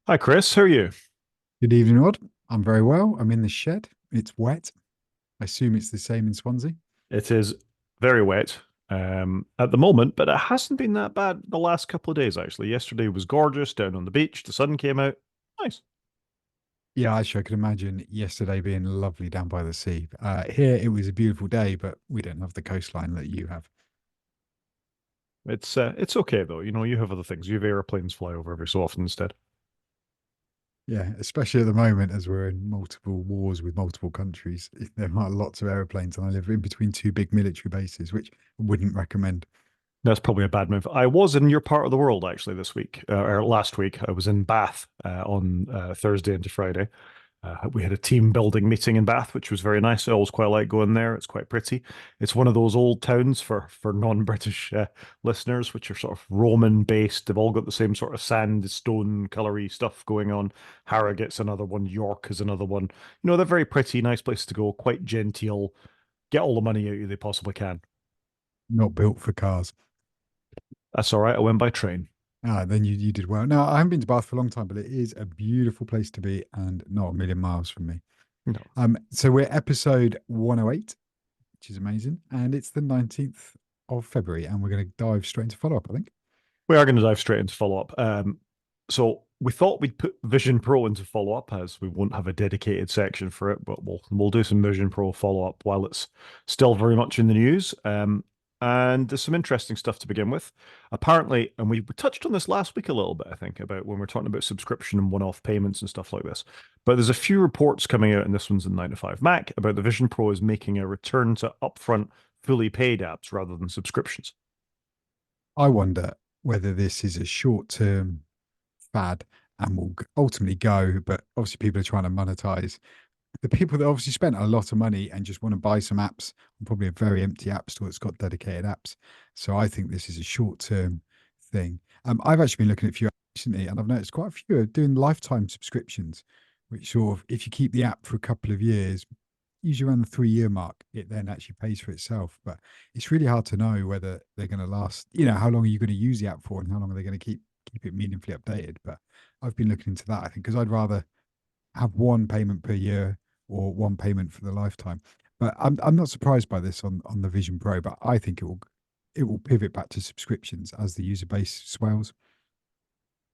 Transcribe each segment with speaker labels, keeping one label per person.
Speaker 1: Hi, Chris. How are you?
Speaker 2: Good evening, Rod. I'm very well. I'm in the shed. It's wet. I assume it's the same in Swansea.
Speaker 1: It is very wet at the moment, but it hasn't been that bad the last couple of days, actually. Yesterday was gorgeous down on the beach. The sun came out. Nice.
Speaker 2: Yeah, actually, I could imagine yesterday being lovely down by the sea. Here, it was a beautiful day, but we don't have the coastline that you have.
Speaker 1: It's okay though. You know, you have other things. You have airplanes fly over every so often instead.
Speaker 2: Yeah, especially at the moment as we're in multiple wars with multiple countries. There are lots of airplanes, and I live in between two big military bases, which I wouldn't recommend.
Speaker 1: That's probably a bad move. I was in your part of the world actually this week, or last week. I was in Bath on Thursday into Friday. We had a team building meeting in Bath, which was very nice. I always quite like going there. It's quite pretty. It's one of those old towns for non-British listeners, which are sort of Roman based. They've all got the same sort of sand, stone, colory stuff going on. Harrogate's another one. York is another one. You know, they're very pretty, nice places to go. Quite genteel. Get all the money out you they possibly can.
Speaker 2: Not built for cars.
Speaker 1: That's all right. I went by train.
Speaker 2: Then you did well. No, I haven't been to Bath for a long time, but it is a beautiful place to be and not a million miles from me.
Speaker 1: No.
Speaker 2: So we're episode 108, which is amazing. And it's the 19th of February, and we're going to dive straight into follow up, I think.
Speaker 1: We are going to dive straight into follow up. So we thought we'd put Vision Pro into follow up as we won't have a dedicated section for it, but we'll do some Vision Pro follow up while it's still very much in the news. And there's some interesting stuff to begin with. Apparently, and we touched on this last week a little bit, I think, about when we're talking about subscription and one-off payments and stuff like this. But there's a few reports coming out, and this one's in 9 to 5 Mac, about the Vision Pro is making a return to upfront, fully paid apps rather than subscriptions.
Speaker 2: I wonder whether this is a short term fad and will ultimately go, but obviously people are trying to monetize. The people that obviously spent a lot of money and just want to buy some apps, and probably a very empty app store that's got dedicated apps. So I think this is a short term thing. I've actually been looking at a few apps recently, and I've noticed quite a few are doing lifetime subscriptions, which sort of, if you keep the app for a couple of years, usually around the 3 year mark, it then actually pays for itself. But it's really hard to know whether they're going to last. How long are you going to use the app for, and how long are they going to keep it meaningfully updated? But I've been looking into that. I think because I'd rather have one payment per year or one payment for the lifetime. But I'm not surprised by this on the Vision Pro. But I think it will pivot back to subscriptions as the user base swells.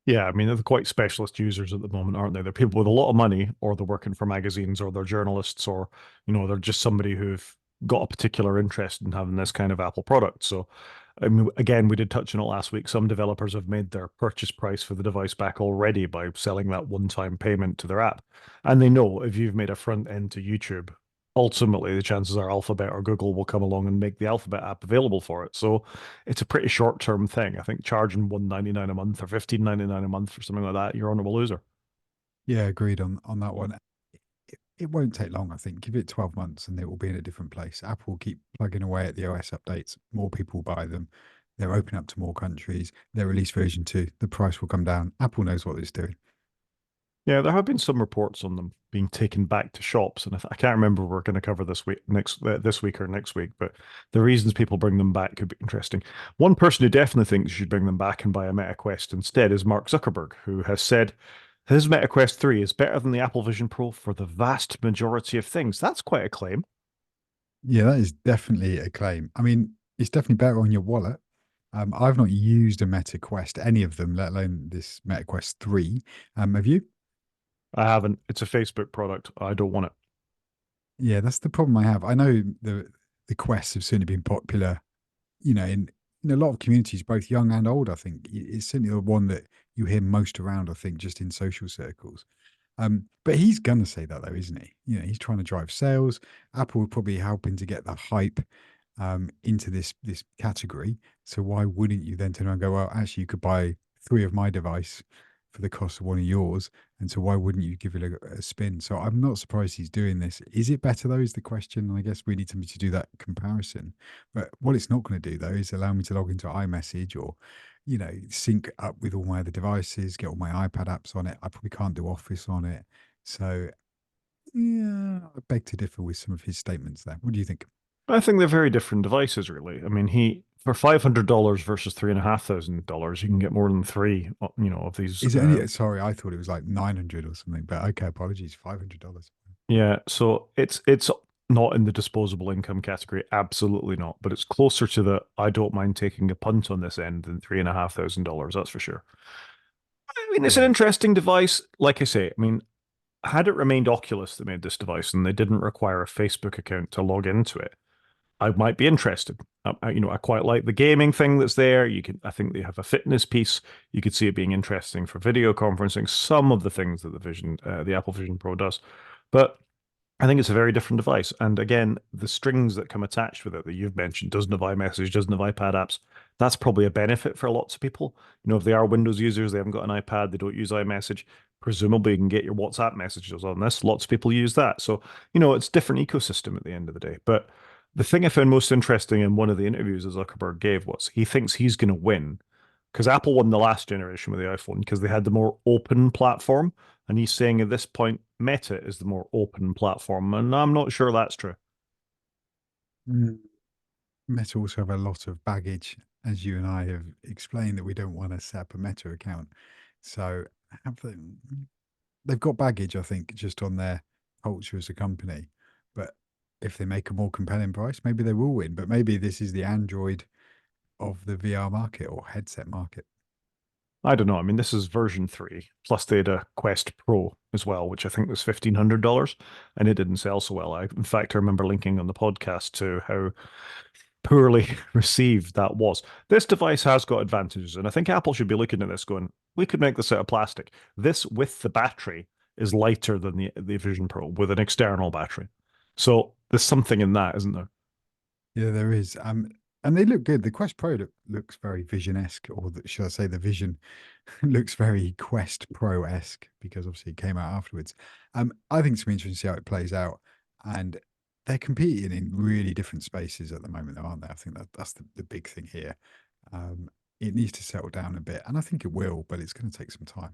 Speaker 1: Yeah, I mean, they're quite specialist users at the moment, aren't they? They're people with a lot of money, or they're working for magazines, or they're journalists, or, they're just somebody who've got a particular interest in having this kind of Apple product. So, I mean, again, we did touch on it last week. Some developers have made their purchase price for the device back already by selling that one-time payment to their app. And they know if you've made a front end to YouTube, ultimately the chances are Alphabet or Google will come along and make the Alphabet app available for it. So it's a pretty short term thing. I think charging 1.99 a month or 15.99 a month for something like that, you're on a loser.
Speaker 2: Yeah, agreed on that one. It won't take long, I think. Give it 12 months and it will be in a different place. Apple will keep plugging away at the OS updates. More people buy them. They're opening up to more countries. They release version 2. The price will come down. Apple knows what it's doing.
Speaker 1: Yeah, there have been some reports on them being taken back to shops, and I can't remember if we're going to cover this week or next week. But the reasons people bring them back could be interesting. One person who definitely thinks you should bring them back and buy a Meta Quest instead is Mark Zuckerberg, who has said his Meta Quest 3 is better than the Apple Vision Pro for the vast majority of things. That's quite a claim.
Speaker 2: Yeah, that is definitely a claim. I mean, it's definitely better on your wallet. I've not used a Meta Quest, any of them, let alone this Meta Quest 3. Have you?
Speaker 1: I haven't. It's a Facebook product. I don't want it.
Speaker 2: Yeah, that's the problem I have. I know the Quests have certainly been popular, in a lot of communities, both young and old. I think it's certainly the one that you hear most around. I think just in social circles. But he's gonna say that though, isn't he? He's trying to drive sales. Apple would probably helping to get the hype into this category. So why wouldn't you then turn around and go, well, actually, you could buy three of my device for the cost of one of yours, and so why wouldn't you give it a spin? So I'm not surprised he's doing this. Is it better though? Is the question. And I guess we need somebody to do that comparison. But what it's not going to do though is allow me to log into iMessage or sync up with all my other devices, get all my iPad apps on it. I probably can't do Office on it. So yeah, I beg to differ with some of his statements there. What do you think?
Speaker 1: I think they're very different devices, really. I mean, for $500 versus $3,500, you can get more than three, of these.
Speaker 2: Is it only, sorry, I thought it was like 900 or something, but okay, apologies, $500.
Speaker 1: Yeah, so it's not in the disposable income category, absolutely not. But it's closer to the I don't mind taking a punt on this end than $3,500, that's for sure. I mean, it's an
Speaker 2: Yeah.
Speaker 1: interesting device. Like I say, I mean, had it remained Oculus that made this device and they didn't require a Facebook account to log into it, I might be interested. I quite like the gaming thing that's there. I think they have a fitness piece. You could see it being interesting for video conferencing. Some of the things that the Apple Vision Pro does, but I think it's a very different device. And again, the strings that come attached with it that you've mentioned, doesn't have iMessage, doesn't have iPad apps. That's probably a benefit for lots of people. If they are Windows users, they haven't got an iPad, they don't use iMessage. Presumably, you can get your WhatsApp messages on this. Lots of people use that. So, it's a different ecosystem at the end of the day. But the thing I found most interesting in one of the interviews that Zuckerberg gave was he thinks he's going to win because Apple won the last generation with the iPhone because they had the more open platform. And he's saying at this point, Meta is the more open platform. And I'm not sure that's true.
Speaker 2: Mm. Meta also have a lot of baggage, as you and I have explained, that we don't want to set up a Meta account. So have they, they've got baggage, I think, just on their culture as a company. But if they make a more compelling price, maybe they will win. But maybe this is the Android of the VR market or headset market.
Speaker 1: I don't know. I mean, this is version 3. Plus, they had a Quest Pro as well, which I think was $1,500, and it didn't sell so well. In fact, I remember linking on the podcast to how poorly received that was. This device has got advantages, and I think Apple should be looking at this going, we could make this out of plastic. This with the battery is lighter than the Vision Pro with an external battery. So there's something in that, isn't there?
Speaker 2: Yeah, there is. And they look good. The Quest Pro looks very Vision-esque, or should I say, the Vision looks very Quest Pro-esque because obviously it came out afterwards. I think it's gonna be interesting to see how it plays out. And they're competing in really different spaces at the moment, though, aren't they? I think that's the big thing here. It needs to settle down a bit, and I think it will, but it's going to take some time.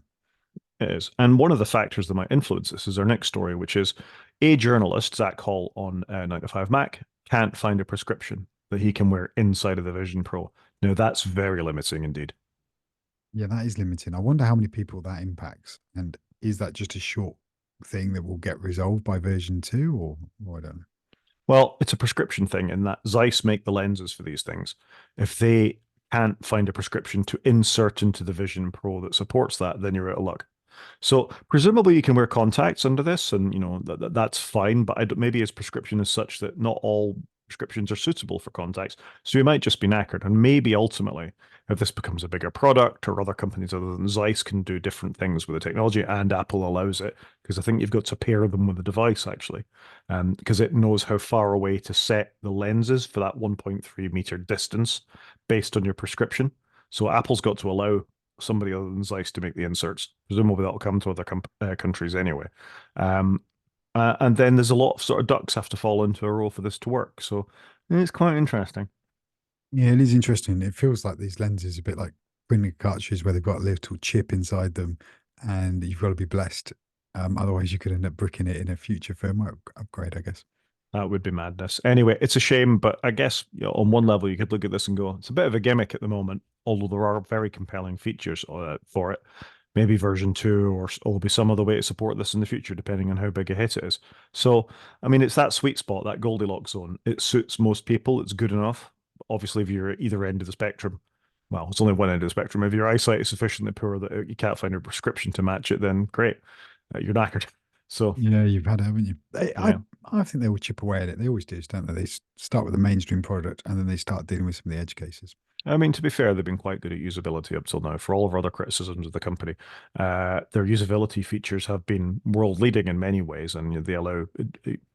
Speaker 1: It is. And one of the factors that might influence this is our next story, which is a journalist, Zach Hall on 9 to 5 Mac, can't find a prescription that he can wear inside of the Vision Pro. Now, that's very limiting indeed.
Speaker 2: Yeah, that is limiting. I wonder how many people that impacts, and is that just a short thing that will get resolved by version 2, or I don't know.
Speaker 1: Well, it's a prescription thing in that Zeiss make the lenses for these things. If they can't find a prescription to insert into the Vision Pro that supports that, then you're out of luck. So presumably you can wear contacts under this, and that's fine. But maybe his prescription is such that not all prescriptions are suitable for contacts, so you might just be knackered. And maybe ultimately, if this becomes a bigger product, or other companies other than Zeiss can do different things with the technology, and Apple allows it, because I think you've got to pair them with the device actually, because it knows how far away to set the lenses for that 1.3 meter distance based on your prescription. So Apple's got to allow somebody other than Zeiss to make the inserts. Presumably that'll come to other countries anyway. Um, and then there's a lot of sort of ducks have to fall into a row for this to work. So it's quite interesting.
Speaker 2: Yeah, it is interesting. It feels like these lenses a bit like printing cartridges where they've got a little chip inside them, and you've got to be blessed. Otherwise, you could end up bricking it in a future firmware upgrade, I guess.
Speaker 1: That would be madness. Anyway, it's a shame, but I guess on one level you could look at this and go, it's a bit of a gimmick at the moment, although there are very compelling features for it. Maybe version 2 or there'll be some other way to support this in the future, depending on how big a hit it is. So, I mean, it's that sweet spot, that Goldilocks zone. It suits most people. It's good enough. Obviously, if you're at either end of the spectrum, well, it's only one end of the spectrum. If your eyesight is sufficiently poor that you can't find a prescription to match it, then great, you're knackered. So,
Speaker 2: Yeah, you've had it, haven't you?
Speaker 1: yeah.
Speaker 2: I think they will chip away at it. They always do, don't they? They start with the mainstream product and then they start dealing with some of the edge cases.
Speaker 1: I mean, to be fair, they've been quite good at usability up till now. For all of our other criticisms of the company, their usability features have been world leading in many ways, and they allow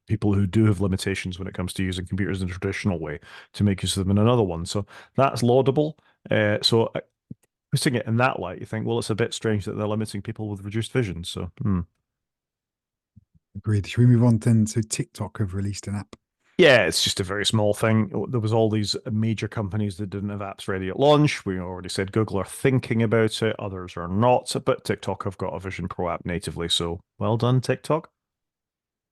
Speaker 1: people who do have limitations when it comes to using computers in a traditional way to make use of them in another one. So that's laudable. So putting it in that light, you think, well, it's a bit strange that they're limiting people with reduced vision. So,
Speaker 2: Agreed. Should we move on then to TikTok have released an app?
Speaker 1: yeah, it's just a very small thing. There was all these major companies that didn't have apps ready at launch. We already said Google are thinking about it, others are not, but TikTok have got a Vision Pro app natively, so well done, TikTok.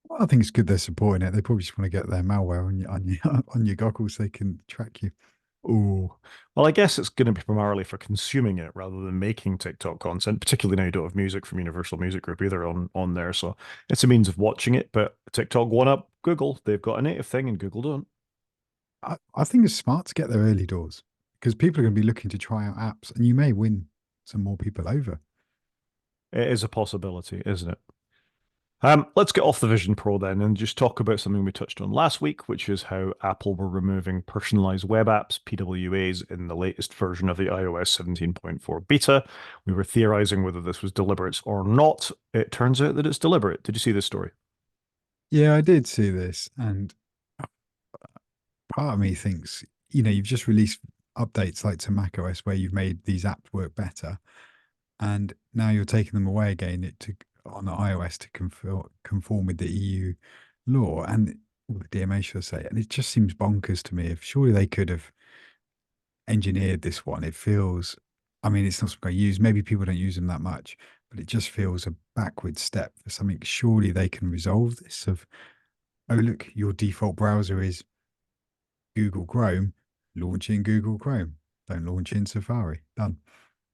Speaker 2: Well, I think it's good they're supporting it. They probably just want to get their malware on your on your on your goggles so they can track you.
Speaker 1: Ooh. Well, I guess it's going to be primarily for consuming it rather than making TikTok content, particularly now you don't have music from Universal Music Group either on there. So it's a means of watching it, but TikTok one up Google. They've got a native thing and Google don't.
Speaker 2: I think it's smart to get there early doors because people are going to be looking to try out apps, and you may win some more people over.
Speaker 1: It is a possibility, isn't it? Let's get off the Vision Pro then and just talk about something we touched on last week, which is how Apple were removing personalized web apps, PWAs, in the latest version of the iOS 17.4 beta. We were theorizing whether this was deliberate or not. It turns out that it's deliberate. Did you see this story?
Speaker 2: Yeah, I did see this, and part of me thinks, you've just released updates like to macOS where you've made these apps work better, and now you're taking them away again on the iOS to conform with the EU law and or the DMA, should I say? And it just seems bonkers to me. If surely they could have engineered this one, it feels. I mean, it's not something I use. Maybe people don't use them that much, but it just feels a backward step for something. Surely they can resolve this. Of oh look, your default browser is Google Chrome. Launch in Google Chrome. Don't launch in Safari. Done.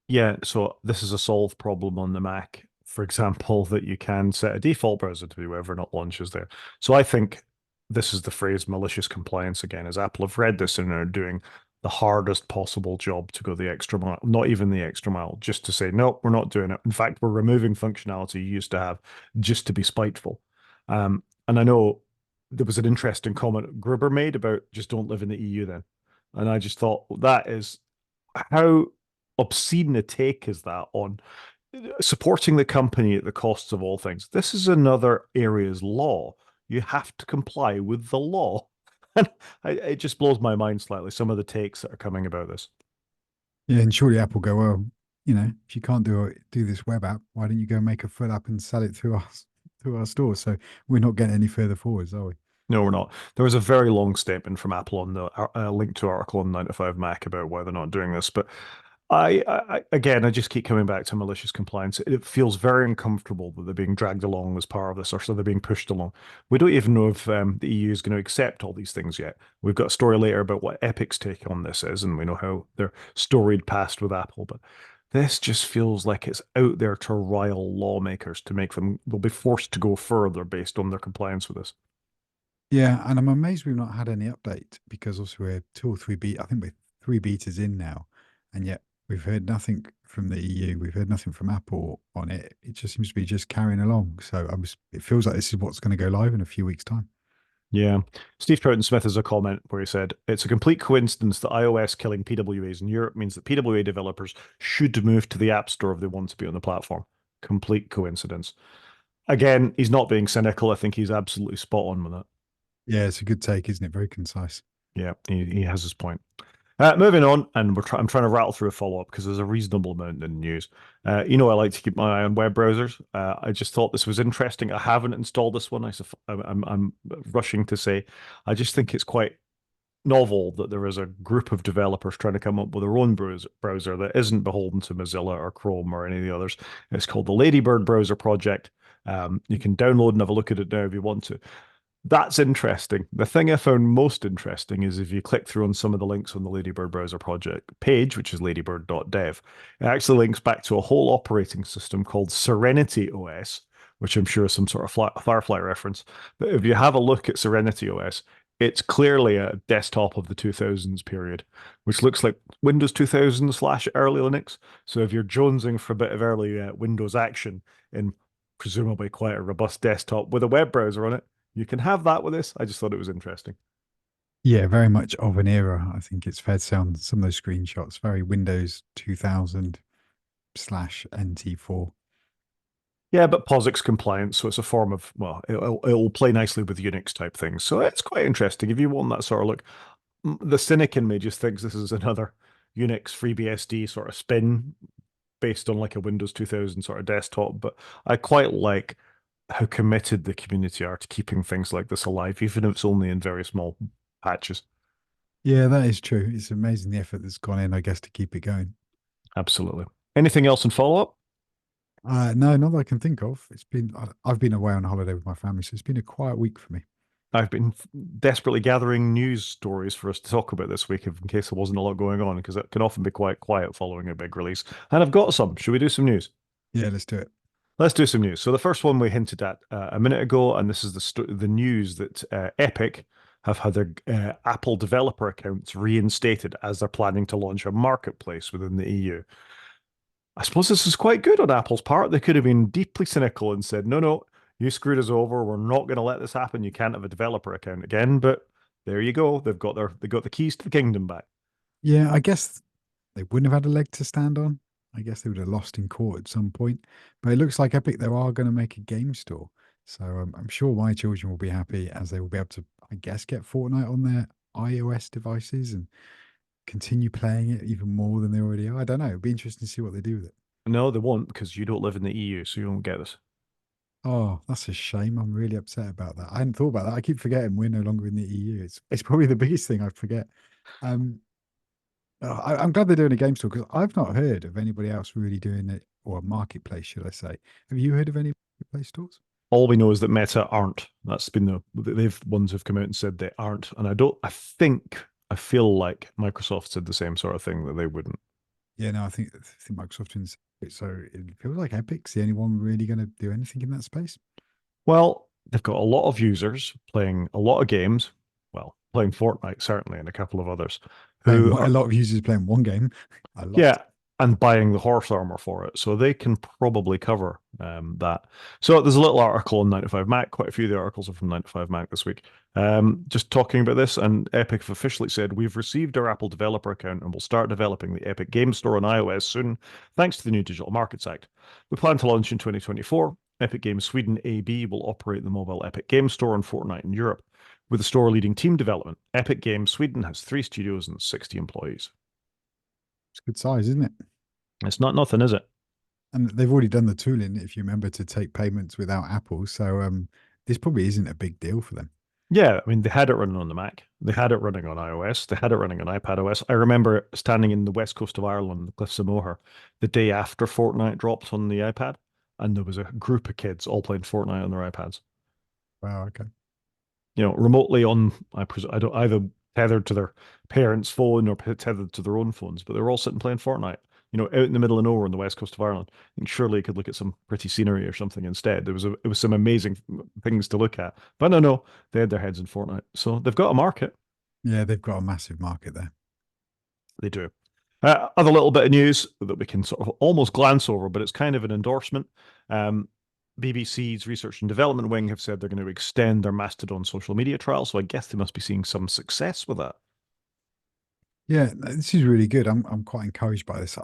Speaker 1: Yeah, so this is a solved problem on the Mac, for example, that you can set a default browser to be whether or not launches there. So I think this is the phrase malicious compliance again, as Apple have read this and are doing the hardest possible job to go the extra mile, not even the extra mile, just to say, no, we're not doing it. In fact, we're removing functionality you used to have just to be spiteful. And I know there was an interesting comment Gruber made about just don't live in the EU then. And I just thought that is how obscene a take is that on supporting the company at the costs of all things? This is another area's law. You have to comply with the law. And it just blows my mind slightly, some of the takes that are coming about this.
Speaker 2: Yeah, and surely Apple go, well, if you can't do this web app, why don't you go make a full app and sell it through our store? So we're not getting any further forwards, are we?
Speaker 1: No, we're not. There was a very long statement from Apple on the link to article on 9 to 5 Mac about why they're not doing this. But again, I just keep coming back to malicious compliance. It feels very uncomfortable that they're being dragged along as part of this, or so they're being pushed along. We don't even know if the EU is going to accept all these things yet. We've got a story later about what Epic's take on this is, and we know how they're storied past with Apple. But this just feels like it's out there to rile lawmakers to make them, they'll be forced to go further based on their compliance with this.
Speaker 2: Yeah, and I'm amazed we've not had any update because also we're two or three I think we're three betas in now, and yet we've heard nothing from the EU. We've heard nothing from Apple on it. It just seems to be just carrying along. So it feels like this is what's going to go live in a few weeks' time.
Speaker 1: Yeah. Steve Troughton Smith has a comment where he said, it's a complete coincidence that iOS killing PWAs in Europe means that PWA developers should move to the App Store if they want to be on the platform. Complete coincidence. Again, he's not being cynical. I think he's absolutely spot on with that.
Speaker 2: Yeah, it's a good take, isn't it? Very concise.
Speaker 1: Yeah, he has his point. Moving on, and I'm trying to rattle through a follow up because there's a reasonable amount in news. I like to keep my eye on web browsers. I just thought this was interesting. I haven't installed this one. I'm rushing to say, I just think it's quite novel that there is a group of developers trying to come up with their own browser that isn't beholden to Mozilla or Chrome or any of the others. It's called the Ladybird Browser Project. You can download and have a look at it now if you want to. That's interesting. The thing I found most interesting is if you click through on some of the links on the Ladybird Browser Project page, which is ladybird.dev, it actually links back to a whole operating system called Serenity OS, which I'm sure is some sort of Firefly reference. But if you have a look at Serenity OS, it's clearly a desktop of the 2000s period, which looks like Windows 2000 slash early Linux. So if you're jonesing for a bit of early Windows action in presumably quite a robust desktop with a web browser on it, you can have that with this. I just thought it was interesting.
Speaker 2: Yeah, very much of an era. I think it's fair to say on some of those screenshots, very Windows 2000 slash NT4.
Speaker 1: Yeah, but POSIX compliant, so it's a form of, well, it'll play nicely with Unix type things. So it's quite interesting. If you want that sort of look, the cynic in me just thinks this is another Unix FreeBSD sort of spin based on like a Windows 2000 sort of desktop. But I quite like how committed the community are to keeping things like this alive, even if it's only in very small patches.
Speaker 2: Yeah, that is true. It's amazing the effort that's gone in, I guess, to keep it going.
Speaker 1: Absolutely. Anything else in follow up?
Speaker 2: No, not that I can think of. I've been away on holiday with my family, so it's been a quiet week for me.
Speaker 1: I've been desperately gathering news stories for us to talk about this week in case there wasn't a lot going on, because it can often be quite quiet following a big release. And I've got some. Should we do some news?
Speaker 2: Yeah, let's do it.
Speaker 1: Let's do some news. So the first one we hinted at a minute ago, and this is the news that Epic have had their Apple developer accounts reinstated as they're planning to launch a marketplace within the EU. I suppose this is quite good on Apple's part. They could have been deeply cynical and said, no, no, you screwed us over. We're not going to let this happen. You can't have a developer account again. But there you go. They got the keys to the kingdom back.
Speaker 2: Yeah, I guess they wouldn't have had a leg to stand on. I guess they would have lost in court at some point. But it looks like Epic, they are going to make a game store. So I'm sure my children will be happy as they will be able to, I guess, get Fortnite on their iOS devices and continue playing it even more than they already are. I don't know. It'll be interesting to see what they do with it.
Speaker 1: No, they won't because you don't live in the EU, so you won't get this.
Speaker 2: Oh, that's a shame. I'm really upset about that. I hadn't thought about that. I keep forgetting we're no longer in the EU. It's probably the biggest thing I forget. Um, I'm glad they're doing a game store because I've not heard of anybody else really doing it, or a marketplace, should I say? Have you heard of any marketplace stores?
Speaker 1: All we know is that Meta aren't. That's been they've ones have come out and said they aren't. And I feel like Microsoft said the same sort of thing that they wouldn't.
Speaker 2: Yeah, no, I think Microsoft wins it. So it feels like Epic's the only one really going to do anything in that space.
Speaker 1: Well, they've got a lot of users playing a lot of games. Well, playing Fortnite certainly, and a couple of others
Speaker 2: Playing
Speaker 1: who
Speaker 2: a
Speaker 1: are,
Speaker 2: lot of users playing one game, a
Speaker 1: yeah,
Speaker 2: lot.
Speaker 1: and buying the horse armor for it. So they can probably cover that. So there's a little article on 9 to 5 Mac. Quite a few of the articles are from 9 to 5 Mac this week. Just talking about this, and Epic have officially said, we've received our Apple developer account and will start developing the Epic Game Store on iOS soon, thanks to the new Digital Markets Act. We plan to launch in 2024. Epic Games Sweden AB will operate the mobile Epic Game Store on Fortnite in Europe. With the store leading team development, Epic Games Sweden has 3 studios and 60 employees.
Speaker 2: It's good size, isn't it?
Speaker 1: It's not nothing, is it?
Speaker 2: And they've already done the tooling, if you remember, to take payments without Apple. So this probably isn't a big deal for them.
Speaker 1: Yeah, I mean, they had it running on the Mac. They had it running on iOS. They had it running on iPadOS. I remember standing in the west coast of Ireland, the Cliffs of Moher, the day after Fortnite dropped on the iPad, and there was a group of kids all playing Fortnite on their iPads.
Speaker 2: Wow, okay.
Speaker 1: Remotely on, I don't either tethered to their parents' phone or tethered to their own phones, but they were all sitting playing Fortnite. Out in the middle of nowhere on the west coast of Ireland. And surely you could look at some pretty scenery or something instead. It was some amazing things to look at. But no, they had their heads in Fortnite, so they've got a market.
Speaker 2: Yeah, they've got a massive market there.
Speaker 1: They do. Other little bit of news that we can sort of almost glance over, but it's kind of an endorsement. Um, BBC's research and development wing have said they're going to extend their Mastodon social media trial, so I guess they must be seeing some success with that.
Speaker 2: Yeah, this is really good. I'm quite encouraged by this.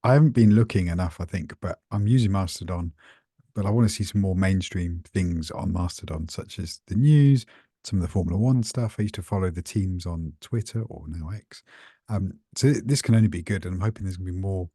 Speaker 2: I haven't been looking enough, I think, but I'm using Mastodon. But I want to see some more mainstream things on Mastodon, such as the news, some of the Formula One stuff. I used to follow the teams on Twitter or now X. So this can only be good, and I'm hoping there's going to be more,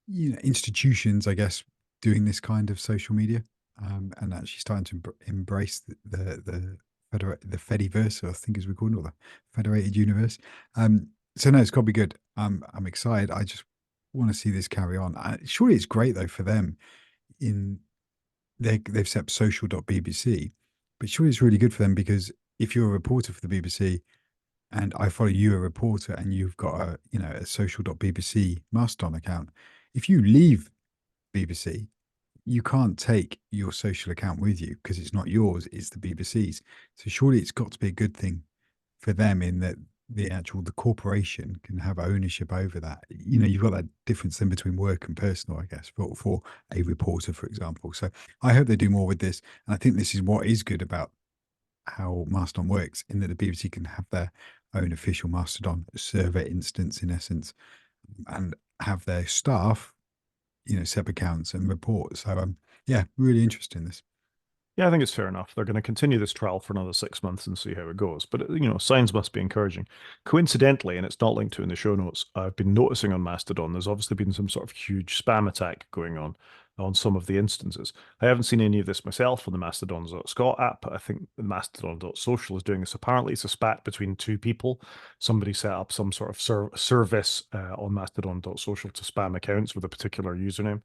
Speaker 2: institutions, I guess, doing this kind of social media, and actually starting to embrace the Fediverse, I think as we call it, or the Federated Universe. So no, it's got to be good. I'm excited. I just want to see this carry on. Surely it's great though for them in they've set up social.bbc, but surely it's really good for them because if you're a reporter for the BBC and I follow you, a reporter, and you've got a social.bbc Mastodon account, if you leave BBC, you can't take your social account with you because it's not yours, it's the BBC's. So surely it's got to be a good thing for them in that the corporation can have ownership over that. You've got that difference then between work and personal, I guess, for a reporter, for example. So I hope they do more with this. And I think this is what is good about how Mastodon works, in that the BBC can have their own official Mastodon server instance, in essence, and have their staff, set up accounts and report. So yeah, really interesting this.
Speaker 1: Yeah, I think it's fair enough. They're going to continue this trial for another 6 months and see how it goes. But, signs must be encouraging. Coincidentally, and it's not linked to in the show notes, I've been noticing on Mastodon, there's obviously been some sort of huge spam attack going on some of the instances. I haven't seen any of this myself on the Mastodon.Scot app, but I think the Mastodon.social is doing this. Apparently, it's a spat between two people. Somebody set up some sort of service on Mastodon.social to spam accounts with a particular username.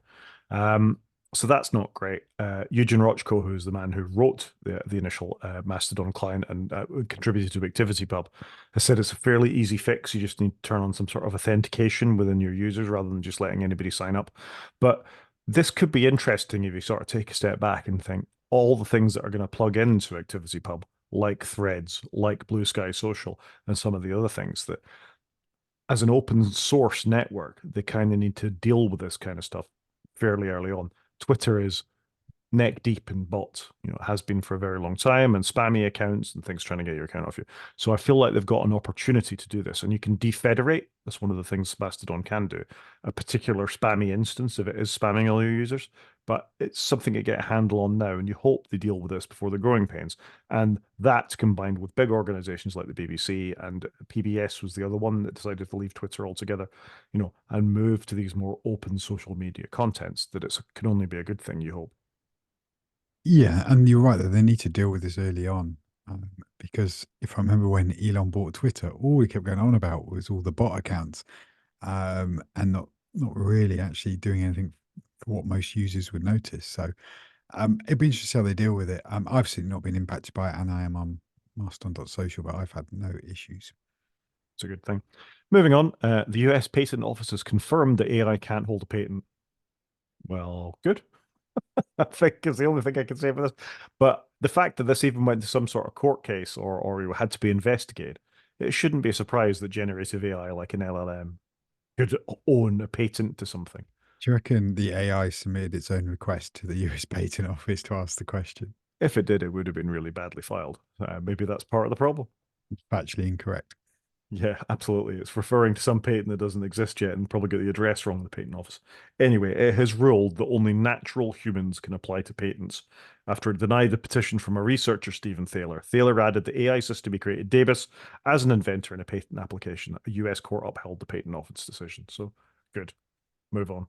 Speaker 1: Um, So that's not great. Eugene Rochko, who's the man who wrote the initial Mastodon client and contributed to ActivityPub, has said it's a fairly easy fix. You just need to turn on some sort of authentication within your users rather than just letting anybody sign up. But this could be interesting if you sort of take a step back and think all the things that are going to plug into ActivityPub, like Threads, like Blue Sky Social, and some of the other things that, as an open source network, they kind of need to deal with this kind of stuff fairly early on. Twitter is neck deep in bots. It has been for a very long time, and spammy accounts and things trying to get your account off you. So I feel like they've got an opportunity to do this, and you can defederate. That's one of the things Mastodon can do. A particular spammy instance, if it is spamming all your users, but it's something to get a handle on now, and you hope they deal with this before the growing pains. And that combined with big organizations like the BBC and PBS was the other one that decided to leave Twitter altogether, and move to these more open social media contents, that it can only be a good thing, you hope.
Speaker 2: Yeah, and you're right that they need to deal with this early on. Because if I remember when Elon bought Twitter, all he kept going on about was all the bot accounts, and not really actually doing anything for what most users would notice. So it'd be interesting how they deal with it. I've certainly not been impacted by it, and I am on Mastodon.social, but I've had no issues.
Speaker 1: It's a good thing. Moving on, the US Patent Office has confirmed that AI can't hold a patent. Well, good. I think is the only thing I can say for this. But the fact that this even went to some sort of court case or had to be investigated, it shouldn't be a surprise that generative AI, like an LLM, could own a patent to something.
Speaker 2: Do you reckon the AI submitted its own request to the US Patent Office to ask the question?
Speaker 1: If it did, it would have been really badly filed. Maybe that's part of the problem.
Speaker 2: It's factually incorrect.
Speaker 1: Yeah, absolutely. It's referring to some patent that doesn't exist yet and probably got the address wrong in the patent office. Anyway, it has ruled that only natural humans can apply to patents after it denied the petition from a researcher, Stephen Thaler. Thaler added the AI system he created, Davis, as an inventor in a patent application. A US court upheld the patent office decision. So good. Move on.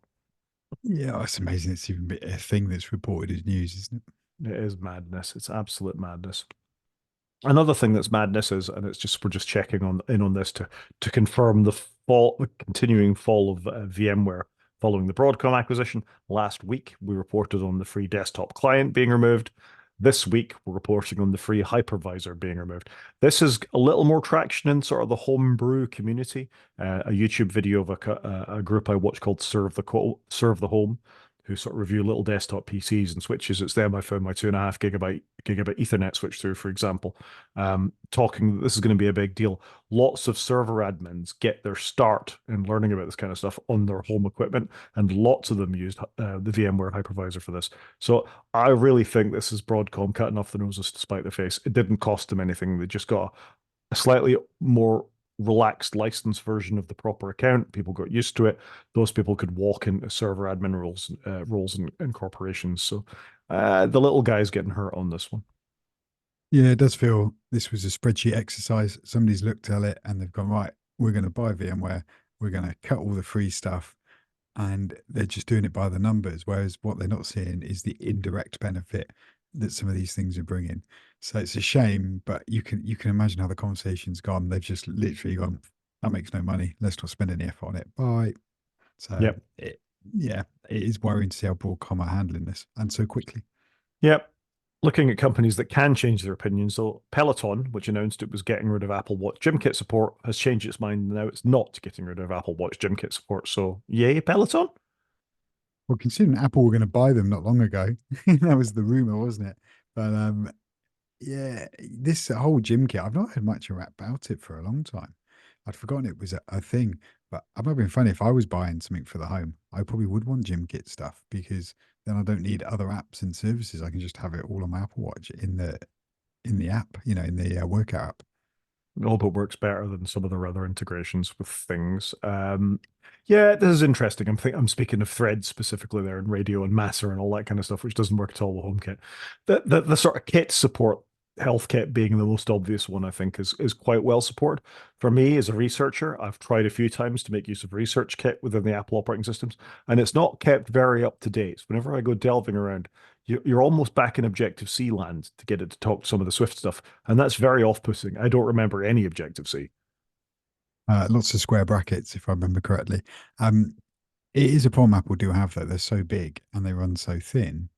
Speaker 2: Yeah, it's amazing. It's even a thing that's reported as news, isn't it?
Speaker 1: It is madness. It's absolute madness. Another thing that's madness is, and it's just we're just checking on this to confirm the continuing fall of VMware following the Broadcom acquisition. Last week we reported on the free desktop client being removed. This week we're reporting on the free hypervisor being removed. This is a little more traction in sort of the homebrew community. A YouTube video of a group I watch called Serve the Home, who sort of review little desktop PCs and switches. It's them I found my 2.5 gigabit Ethernet switch through, for example. Talking that this is going to be a big deal. Lots of server admins get their start in learning about this kind of stuff on their home equipment, and lots of them used the VMware hypervisor for this. So I really think this is Broadcom cutting off the noses to spite their face. It didn't cost them anything. They just got a slightly more relaxed license version of the proper account. People got used to it. Those people could walk into server admin roles in corporations. So the little guy's getting hurt on this one.
Speaker 2: Yeah, it does feel this was a spreadsheet exercise. Somebody's looked at it and they've gone, right, we're going to buy VMware. We're going to cut all the free stuff. And they're just doing it by the numbers. Whereas what they're not seeing is the indirect benefit that some of these things are bringing. So it's a shame, but you can imagine how the conversation's gone. They've just literally gone, that makes no money. Let's not spend any effort on it. Bye. So
Speaker 1: Yep.
Speaker 2: yeah, it is worrying to see how Broadcom are handling this and so quickly.
Speaker 1: Yep. Looking at companies that can change their opinions, so Peloton, which announced it was getting rid of Apple Watch gym kit support, has changed its mind. Now it's not getting rid of Apple Watch gym kit support. So, yay, Peloton.
Speaker 2: Well, considering Apple were going to buy them not long ago, that was the rumor, wasn't it? But yeah, this whole gym kit, I've not heard much about it for a long time. I'd forgotten it was a thing, but it might have been funny if I was buying something for the home. I probably would want gym kit stuff because then I don't need other apps and services. I can just have it all on my Apple Watch in the app, in the workout app.
Speaker 1: All but works better than some of their other integrations with things. Yeah, this is interesting. I'm speaking of Threads specifically there, and radio and Massa and all that kind of stuff, which doesn't work at all with HomeKit. The sort of kit support, HealthKit being the most obvious one, I think is quite well supported. For me as a researcher, I've tried a few times to make use of ResearchKit within the Apple operating systems, and it's not kept very up to date. Whenever I go delving around, you're almost back in Objective-C land to get it to talk to some of the Swift stuff, and that's very off-putting. I don't remember any Objective-C.
Speaker 2: Lots of square brackets, if I remember correctly. Um, It is a problem Apple do have though. They're so big and they run so thin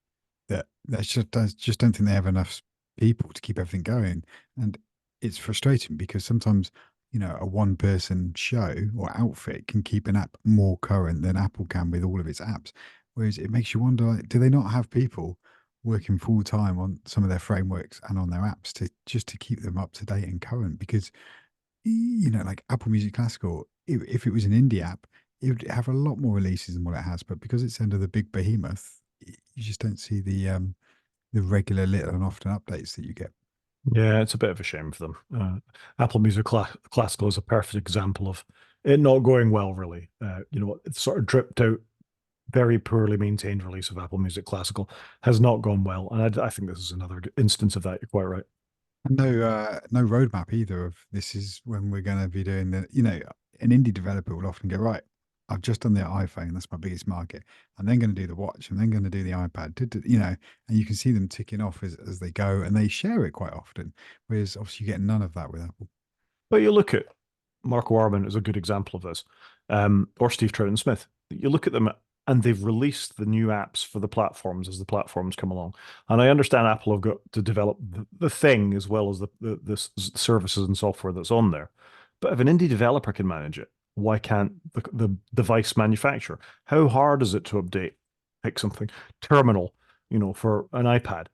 Speaker 2: that I just don't think they have enough people to keep everything going. And it's frustrating because sometimes, a one person show or outfit can keep an app more current than Apple can with all of its apps. Whereas it makes you wonder, like, do they not have people working full time on some of their frameworks and on their apps to just to keep them up to date and current? Because like Apple Music Classical, if it was an indie app, it would have a lot more releases than what it has. But because it's under the big behemoth, you just don't see the regular little and often updates that you get.
Speaker 1: Yeah, it's a bit of a shame for them. Apple Music Classical is a perfect example of it not going well, really. It's sort of dripped out, very poorly maintained release of Apple Music Classical has not gone well, and I think this is another instance of that. You're quite right.
Speaker 2: And no roadmap either of this is when we're going to be doing an indie developer will often go, right, I've just done the iPhone, that's my biggest market. I'm then going to do the watch, I'm then going to do the iPad, and you can see them ticking off as they go and they share it quite often. Whereas obviously you get none of that with Apple.
Speaker 1: But you look at Marco Arman is a good example of this, or Steve Troughton Smith. You look at them and they've released the new apps for the platforms as the platforms come along. And I understand Apple have got to develop the thing as well as the services and software that's on there. But if an indie developer can manage it, why can't the device manufacturer? How hard is it to update? Pick something terminal, for an iPad.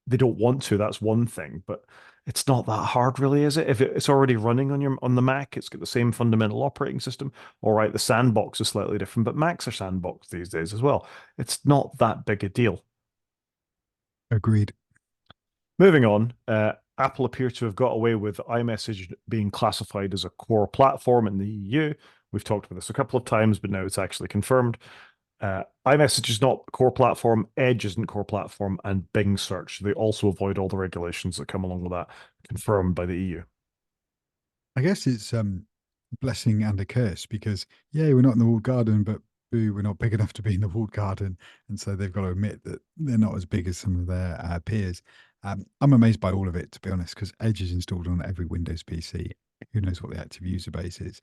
Speaker 1: They don't want to, that's one thing, but it's not that hard really, is it? If it's already running on the Mac, it's got the same fundamental operating system. All right, the sandbox is slightly different, but Macs are sandbox these days as well. It's not that big a deal.
Speaker 2: Agreed.
Speaker 1: Moving on, Apple appear to have got away with iMessage being classified as a core platform in the EU. We've talked about this a couple of times, but now it's actually confirmed. iMessage is not core platform, Edge isn't core platform, and Bing search. They also avoid all the regulations that come along with that, confirmed by the EU.
Speaker 2: I guess it's blessing and a curse because yeah, we're not in the walled garden, but boo, we're not big enough to be in the walled garden, and so they've got to admit that they're not as big as some of their peers. I'm amazed by all of it, to be honest, because Edge is installed on every Windows PC. Who knows what the active user base is?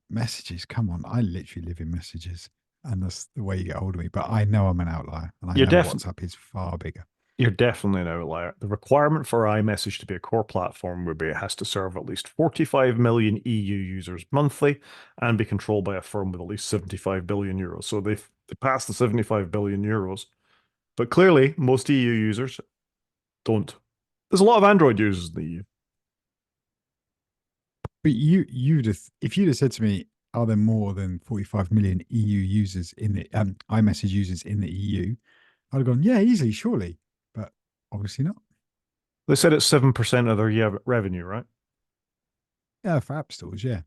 Speaker 2: Messages, come on, I literally live in messages, and that's the way you get hold of me. But I know I'm an outlier, and I
Speaker 1: You're
Speaker 2: know
Speaker 1: definitely
Speaker 2: WhatsApp is far bigger.
Speaker 1: you're definitely an outlier. The requirement for iMessage to be a core platform would be it has to serve at least 45 million EU users monthly and be controlled by a firm with at least 75 billion euros. So they passed the 75 billion euros, but clearly most EU users don't. There's a lot of Android users in the EU.
Speaker 2: But if you'd have said to me, are there more than 45 million EU users in the iMessage users in the EU? I'd have gone, yeah, easily, surely, but obviously not.
Speaker 1: They said it's 7% of their revenue, right?
Speaker 2: Yeah, for app stores, yeah.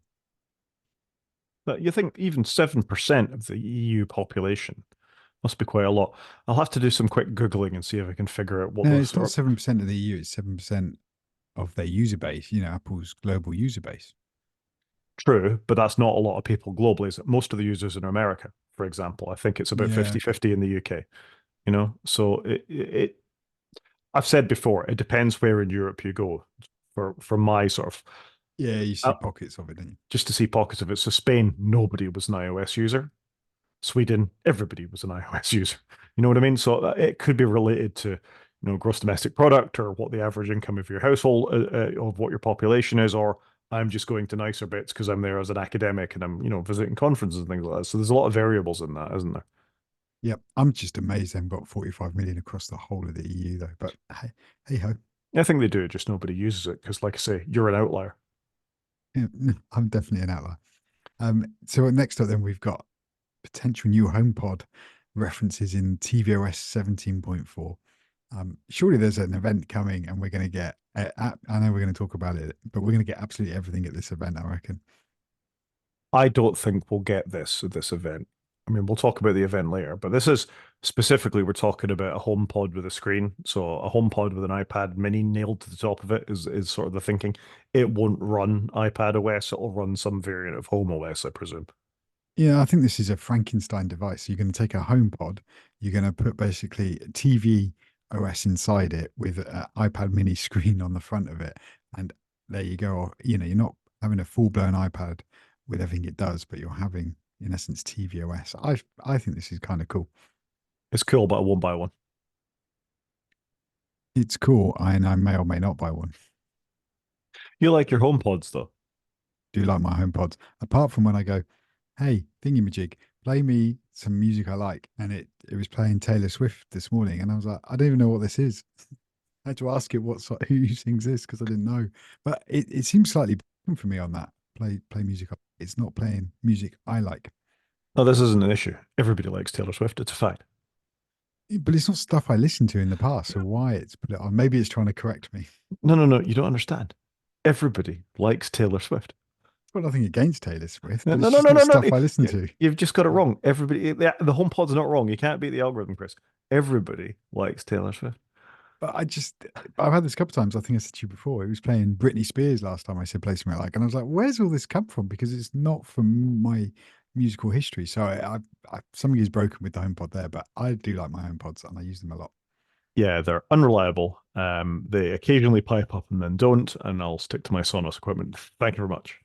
Speaker 1: But you think even 7% of the EU population must be quite a lot. I'll have to do some quick Googling and see if I can figure out what
Speaker 2: No,
Speaker 1: those
Speaker 2: it's not
Speaker 1: are.
Speaker 2: 7% of the EU; it's 7% of their user base. Apple's global user base.
Speaker 1: True, but that's not a lot of people globally. Is it? Most of the users in America, for example, I think it's about
Speaker 2: Yeah, okay.
Speaker 1: 50-50 in the UK, So I've said before, it depends where in Europe you go for my sort of
Speaker 2: Yeah, you
Speaker 1: uh,
Speaker 2: see pockets of it, don't you?
Speaker 1: just to see pockets of it. So Spain, nobody was an iOS user. Sweden, everybody was an iOS user. You know what I mean? So it could be related to, gross domestic product or what the average income of your household, of what your population is, or I'm just going to nicer bits because I'm there as an academic and I'm, visiting conferences and things like that. So there's a lot of variables in that, isn't there?
Speaker 2: Yep. I'm just amazed they've got 45 million across the whole of the EU, though. But hey ho.
Speaker 1: I think they do, just nobody uses it because, like I say, you're an outlier.
Speaker 2: Yeah, I'm definitely an outlier. So next up, then we've got potential new HomePod references in tvOS 17.4. Surely there's an event coming, and we're going to get. I know we're going to talk about it, but we're going to get absolutely everything at this event. I reckon.
Speaker 1: I don't think we'll get this at this event. I mean, we'll talk about the event later, but this is specifically we're talking about a home pod with a screen. So a home pod with an iPad mini nailed to the top of it is sort of the thinking. It won't run iPad OS, it'll run some variant of Home OS, I presume.
Speaker 2: Yeah, I think this is a Frankenstein device. You're going to take a HomePod, you're going to put basically a TV OS inside it with an iPad mini screen on the front of it, and there you go. You're not having a full blown iPad with everything it does, but you're having in essence tvOS. I think this is kind of cool.
Speaker 1: It's cool, but I won't buy one.
Speaker 2: It's cool, and I may or may not buy one.
Speaker 1: You like your HomePods though.
Speaker 2: Do you like my HomePods? Apart from when I go, hey, thingamajig, play me some music I like, and it was playing Taylor Swift this morning, and I was like, I don't even know what this is. I had to ask it who sings this because I didn't know. But it seems slightly different for me on that. Play music. It's not playing music I like.
Speaker 1: No, this isn't an issue. Everybody likes Taylor Swift. It's a fact.
Speaker 2: But it's not stuff I listened to in the past. So why it's put it on? Maybe it's trying to correct me.
Speaker 1: No, no, no. You don't understand. Everybody likes Taylor Swift.
Speaker 2: I've got nothing against Taylor Swift,
Speaker 1: No,
Speaker 2: but
Speaker 1: no,
Speaker 2: it's
Speaker 1: no,
Speaker 2: just
Speaker 1: no,
Speaker 2: not
Speaker 1: no, no.
Speaker 2: stuff I listen to.
Speaker 1: You've just got it wrong. Everybody, the HomePod's not wrong. You can't beat the algorithm, Chris. Everybody likes Taylor Swift.
Speaker 2: But I've had this a couple of times. I think I said to you before. It was playing Britney Spears last time I said play something I like, and I was like, "Where's all this come from?" Because it's not from my musical history. So something is broken with the HomePod there, but I do like my HomePods and I use them a lot.
Speaker 1: Yeah, they're unreliable. They occasionally pipe up and then don't, and I'll stick to my Sonos equipment. Thank you very much.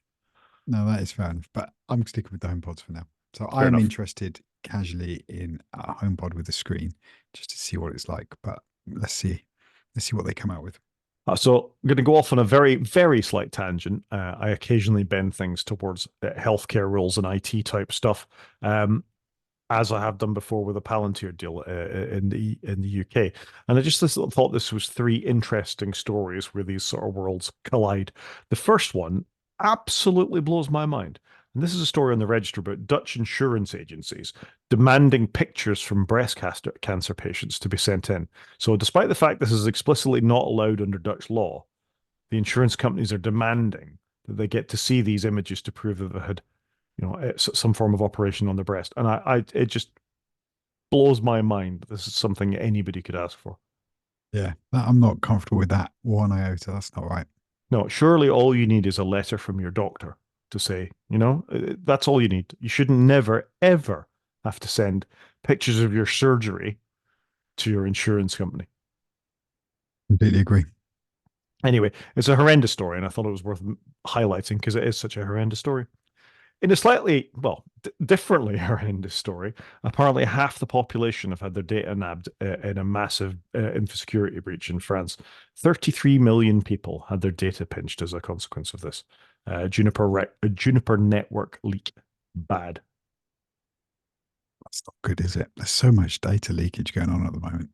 Speaker 2: No, that is fair enough. But I'm sticking with the HomePods for now. So I
Speaker 1: Fair
Speaker 2: am
Speaker 1: enough.
Speaker 2: interested casually in a HomePod with a screen just to see what it's like. But let's see, let's see what they come out with.
Speaker 1: So I'm going to go off on a very, very slight tangent. I occasionally bend things towards healthcare rules and IT type stuff, um, as I have done before with a Palantir deal in the UK. And I just thought this was three interesting stories where these sort of worlds collide. The first one absolutely blows my mind. And this is a story on the register about Dutch insurance agencies demanding pictures from cancer patients to be sent in. So, despite the fact this is explicitly not allowed under Dutch law, the insurance companies are demanding that they get to see these images to prove that they had, some form of operation on the breast. And it just blows my mind that this is something anybody could ask for.
Speaker 2: Yeah, I'm not comfortable with that one iota. That's not right.
Speaker 1: No, surely all you need is a letter from your doctor to say, that's all you need. You shouldn't never, ever have to send pictures of your surgery to your insurance company.
Speaker 2: Completely agree.
Speaker 1: Anyway, it's a horrendous story, and I thought it was worth highlighting because it is such a horrendous story. In a slightly, well, differently horrendous story, apparently half the population have had their data nabbed in a massive insecurity breach in France. 33 million people had their data pinched as a consequence of this. Juniper network leak. Bad.
Speaker 2: That's not good, is it? There's so much data leakage going on at the moment.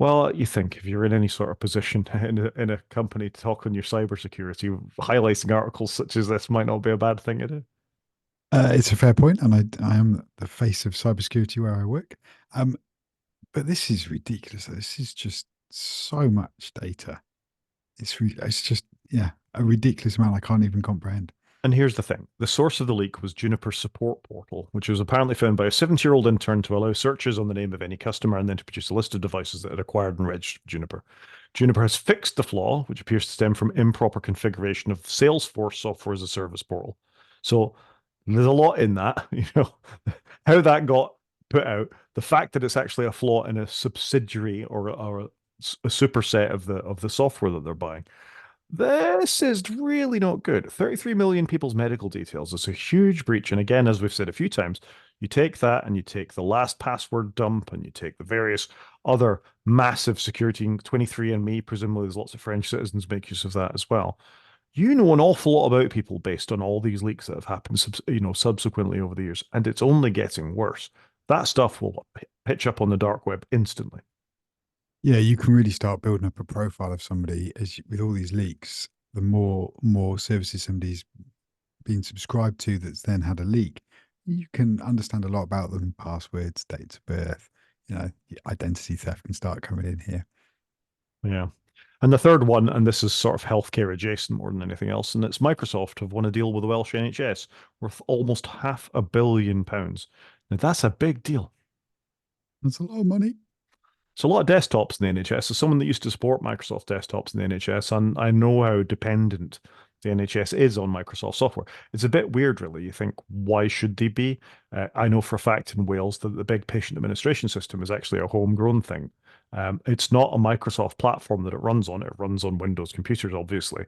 Speaker 1: Well, you think if you're in any sort of position in a company to talk on your cybersecurity, highlighting articles such as this might not be a bad thing to do.
Speaker 2: It's a fair point, and I am the face of cybersecurity where I work. Um, but this is ridiculous. This is just so much data. It's just yeah, a ridiculous amount I can't even comprehend.
Speaker 1: And here's the thing. The source of the leak was Juniper's support portal, which was apparently found by a 70-year-old intern to allow searches on the name of any customer and then to produce a list of devices that had acquired and registered Juniper. Juniper has fixed the flaw, which appears to stem from improper configuration of Salesforce software as a service portal. So there's a lot in that, how that got put out, the fact that it's actually a flaw in a subsidiary or a superset of the software that they're buying. This is really not good. 33 million people's medical details is a huge breach. And again, as we've said a few times, you take that and you take the last password dump and you take the various other massive security, 23andMe, presumably there's lots of French citizens make use of that as well. You know an awful lot about people based on all these leaks that have happened, subsequently over the years, and it's only getting worse. That stuff will pitch up on the dark web instantly.
Speaker 2: Yeah, you can really start building up a profile of somebody with all these leaks. The more services somebody's been subscribed to that's then had a leak, you can understand a lot about them, passwords, dates of birth, identity theft can start coming in here.
Speaker 1: Yeah. And the third one, and this is sort of healthcare adjacent more than anything else, and it's Microsoft have won a deal with the Welsh NHS worth almost £500 million. Now that's a big deal.
Speaker 2: That's a lot of money.
Speaker 1: It's a lot of desktops in the NHS. As someone that used to support Microsoft desktops in the NHS, and I know how dependent the NHS is on Microsoft software. It's a bit weird, really. You think, why should they be? I know for a fact in Wales that the big patient administration system is actually a homegrown thing. It's not a Microsoft platform that it runs on. It runs on Windows computers, obviously.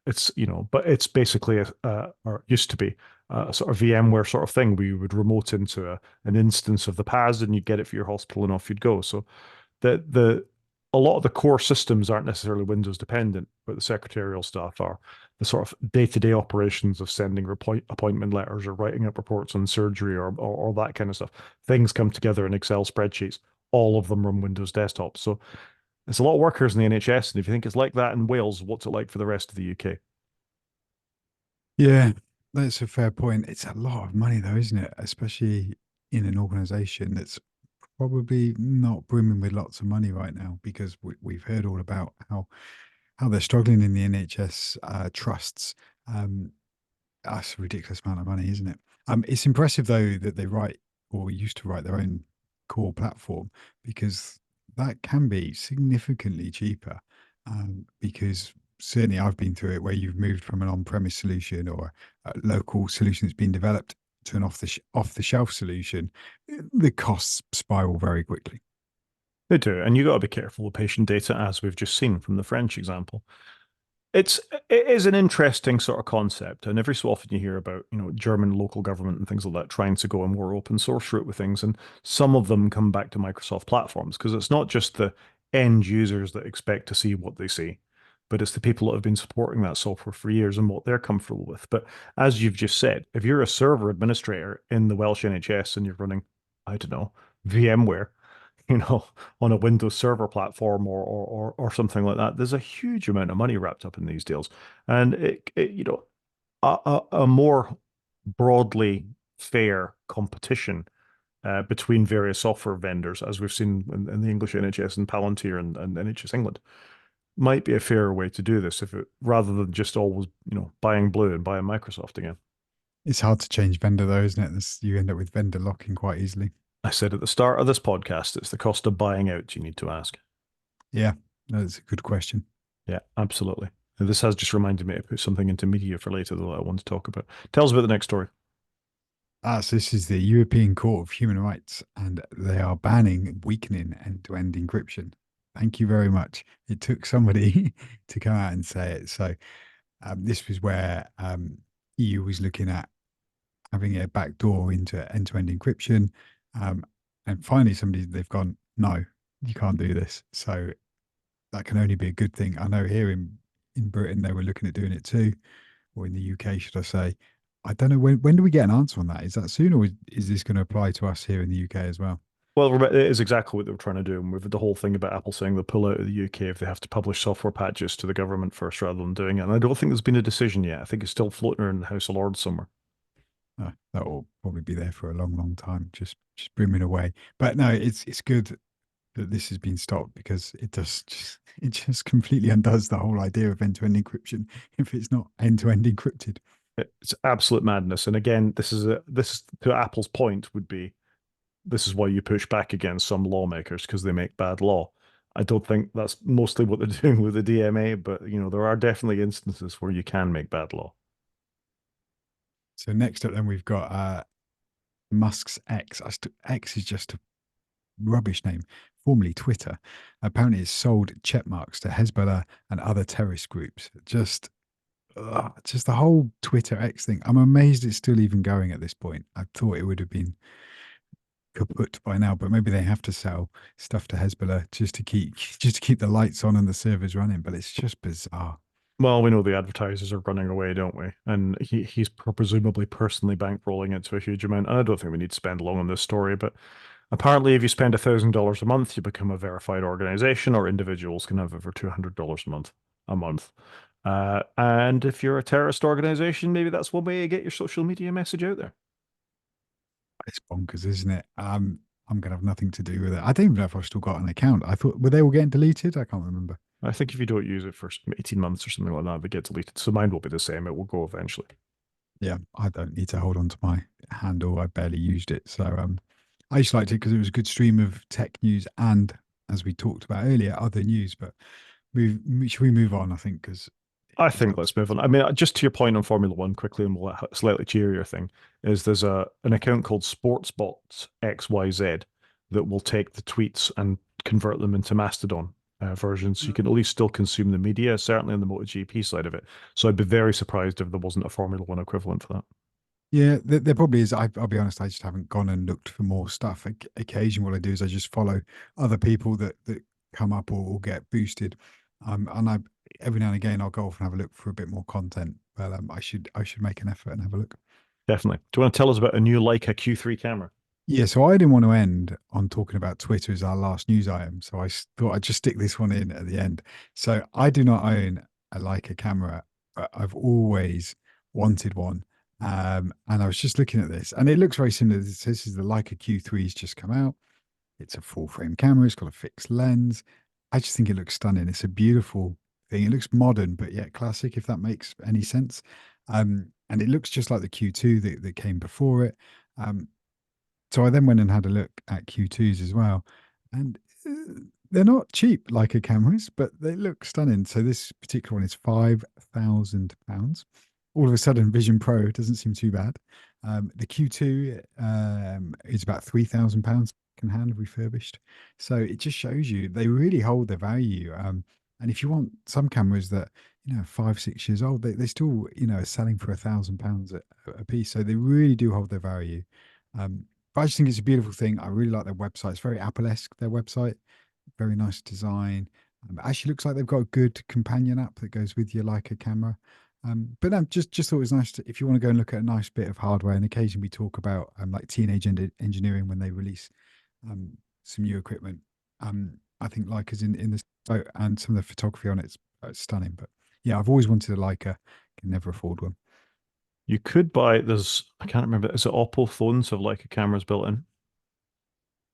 Speaker 1: But it's basically or used to be a sort of VMware sort of thing where you would remote into an instance of the PAS and you'd get it for your hospital and off you'd go. So the a lot of the core systems aren't necessarily Windows dependent, but the secretarial stuff are the sort of day-to-day operations of sending appointment letters or writing up reports on surgery or that kind of stuff. Things come together in Excel spreadsheets. All of them run Windows desktops. So it's a lot of workers in the NHS. And if you think it's like that in Wales, what's it like for the rest of the UK?
Speaker 2: Yeah, that's a fair point. It's a lot of money though, isn't it? Especially in an organization that's probably not brimming with lots of money right now because we've heard all about how they're struggling in the NHS trusts. Um, that's a ridiculous amount of money, isn't it? It's impressive though that they write or used to write their own core platform because that can be significantly cheaper. Because certainly I've been through it where you've moved from an on-premise solution or a local solution that's been developed to an off-the-shelf solution. The costs spiral very quickly.
Speaker 1: They do, and you got to be careful with patient data, as we've just seen from the French example. It is an interesting sort of concept, and every so often you hear about German local government and things like that trying to go a more open source route with things, and some of them come back to Microsoft platforms because it's not just the end users that expect to see what they see, but it's the people that have been supporting that software for years and what they're comfortable with. But as you've just said, if you're a server administrator in the Welsh NHS and you're running, I don't know, VMware, you know, on a Windows Server platform or something like that. There's a huge amount of money wrapped up in these deals, and a more broadly fair competition between various software vendors, as we've seen in the English NHS and Palantir and NHS England, might be a fairer way to do this if it rather than just always buying blue and buying Microsoft again.
Speaker 2: It's hard to change vendor though, isn't it? You end up with vendor locking quite easily.
Speaker 1: I said at the start of this podcast, it's the cost of buying out you need to ask.
Speaker 2: Yeah, that's a good question.
Speaker 1: Yeah, absolutely. And this has just reminded me to put something into media for later that I want to talk about. Tell us about the next story.
Speaker 2: So this is the European Court of Human Rights, and they are banning weakening end-to-end encryption. Thank you very much. It took somebody to come out and say it. So this was where EU was looking at having a backdoor into end-to-end encryption. Um, and finally, they've gone, no, you can't do this. So that can only be a good thing. I know here in Britain, they were looking at doing it too, or in the UK, should I say. I don't know when do we get an answer on that? Is that soon, or is this going to apply to us here in the UK as well?
Speaker 1: Well, it is exactly what they were trying to do. And with the whole thing about Apple saying they'll pull out of the UK if they have to publish software patches to the government first rather than doing it. And I don't think there's been a decision yet. I think it's still floating around the House of Lords somewhere.
Speaker 2: That will probably be there for a long, long time, just brimming away. But no, it's good that this has been stopped because it just completely undoes the whole idea of end-to-end encryption if it's not end-to-end encrypted.
Speaker 1: It's absolute madness. And again, this is to Apple's point would be this is why you push back against some lawmakers because they make bad law. I don't think that's mostly what they're doing with the DMA, but there are definitely instances where you can make bad law.
Speaker 2: So next up, then we've got Musk's X. X is just a rubbish name, formerly Twitter. Apparently, it's sold check marks to Hezbollah and other terrorist groups. Just the whole Twitter X thing. I'm amazed it's still even going at this point. I thought it would have been kaput by now, but maybe they have to sell stuff to Hezbollah just to keep the lights on and the servers running. But it's just bizarre.
Speaker 1: Well, we know the advertisers are running away, don't we? And he's presumably personally bankrolling it to a huge amount. And I don't think we need to spend long on this story, but apparently, if you spend $1,000 a month, you become a verified organization, or individuals can have over $200 a month. And if you're a terrorist organization, maybe that's one way to get your social media message out there.
Speaker 2: It's bonkers, isn't it? I'm gonna have nothing to do with it. I don't even know if I've still got an account. I thought were they all getting deleted? I can't remember.
Speaker 1: I think if you don't use it for 18 months or something like that, they get deleted. So mine will be the same. It will go eventually.
Speaker 2: Yeah, I don't need to hold on to my handle. I barely used it. So I just liked it because it was a good stream of tech news and, as we talked about earlier, other news. But should we move on? I think because
Speaker 1: I
Speaker 2: it's
Speaker 1: think
Speaker 2: got
Speaker 1: let's move on. I mean, just to your point on Formula One quickly, and we'll slightly cheerier thing is there's an account called SportsBots XYZ that will take the tweets and convert them into Mastodon versions, so you can at least still consume the media, certainly on the MotoGP side of it. So I'd be very surprised if there wasn't a Formula One equivalent for that.
Speaker 2: Yeah, there probably is. I'll be honest, I just haven't gone and looked for more stuff. Occasionally, what I do is I just follow other people that come up or get boosted. And I every now and again I'll go off and have a look for a bit more content. But I should make an effort and have a look.
Speaker 1: Definitely. Do you want to tell us about a new Leica Q3 camera?
Speaker 2: Yeah, so I didn't want to end on talking about Twitter as our last news item, so thought I'd just stick this one in at the end. So I do not own a Leica camera, but I've always wanted one. And I was just looking at this, and it looks very similar. This is the Leica Q3's just come out. It's a full frame camera. It's got a fixed lens. I just think it looks stunning. It's a beautiful thing. It looks modern, but yet classic, if that makes any sense. And it looks just like the Q2 that came before it. Um, so I then went and had a look at Q2s as well, and they're not cheap like a cameras, but they look stunning. So this particular one is £5,000. All of a sudden, Vision Pro doesn't seem too bad. The Q2 is about £3,000 second hand refurbished. So it just shows you they really hold their value. And if you want some cameras that 5, 6 years old, they still are selling for £1,000 a piece. So they really do hold their value. But I just think it's a beautiful thing. I really like their website. It's very Apple-esque, their website. Very nice design. It actually looks like they've got a good companion app that goes with your Leica camera. But no, just thought it was nice if you want to go and look at a nice bit of hardware. And occasionally we talk about like teenage engineering when they release um, some new equipment. I think Leica's in the boat, and some of the photography on it's stunning. But yeah, I've always wanted a Leica, can never afford one.
Speaker 1: You could buy, I can't remember, is it Oppo phones have Leica cameras built in?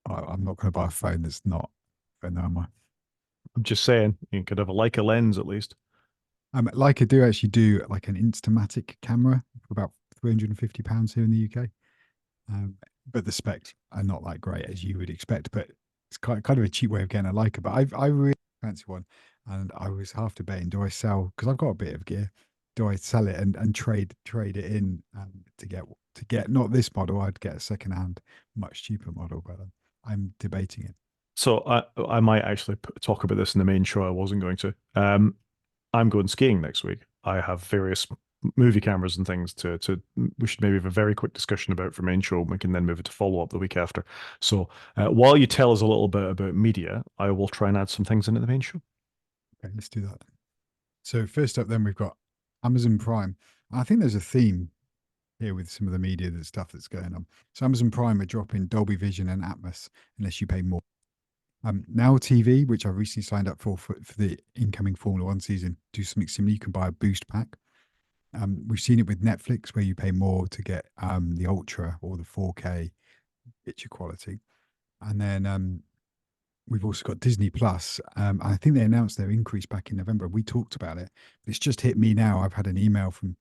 Speaker 2: I'm not going to buy a phone that's not. But no, am I?
Speaker 1: I'm just saying, you could have a Leica lens at least.
Speaker 2: Leica do actually do like an Instamatic camera for about £350 here in the UK. Um, but the specs are not that great as you would expect. But it's kind of a cheap way of getting a Leica. But I really fancy one, and I was half debating: do I sell because I've got a bit of gear? Do I sell it and trade it in to get not this model? I'd get a second hand, much cheaper model, but I'm debating it.
Speaker 1: So I might actually talk about this in the main show. I wasn't going to. I'm going skiing next week. I have various movie cameras and things to we should maybe have a very quick discussion about for main show. We can then move it to follow up the week after. So while you tell us a little bit about media, I will try and add some things into the main show.
Speaker 2: Okay, let's do that. So first up, then we've got Amazon Prime. I think there's a theme here with some of the media, the stuff that's going on. So Amazon Prime are dropping Dolby Vision and Atmos unless you pay more. Now TV, which I recently signed up for the incoming Formula One season, do something similar. You can buy a boost pack. We've seen it with Netflix where you pay more to get the Ultra or the 4K picture quality. And then we've also got Disney Plus. I think they announced their increase back in November. We talked about it. But it's just hit me now. I've had an email from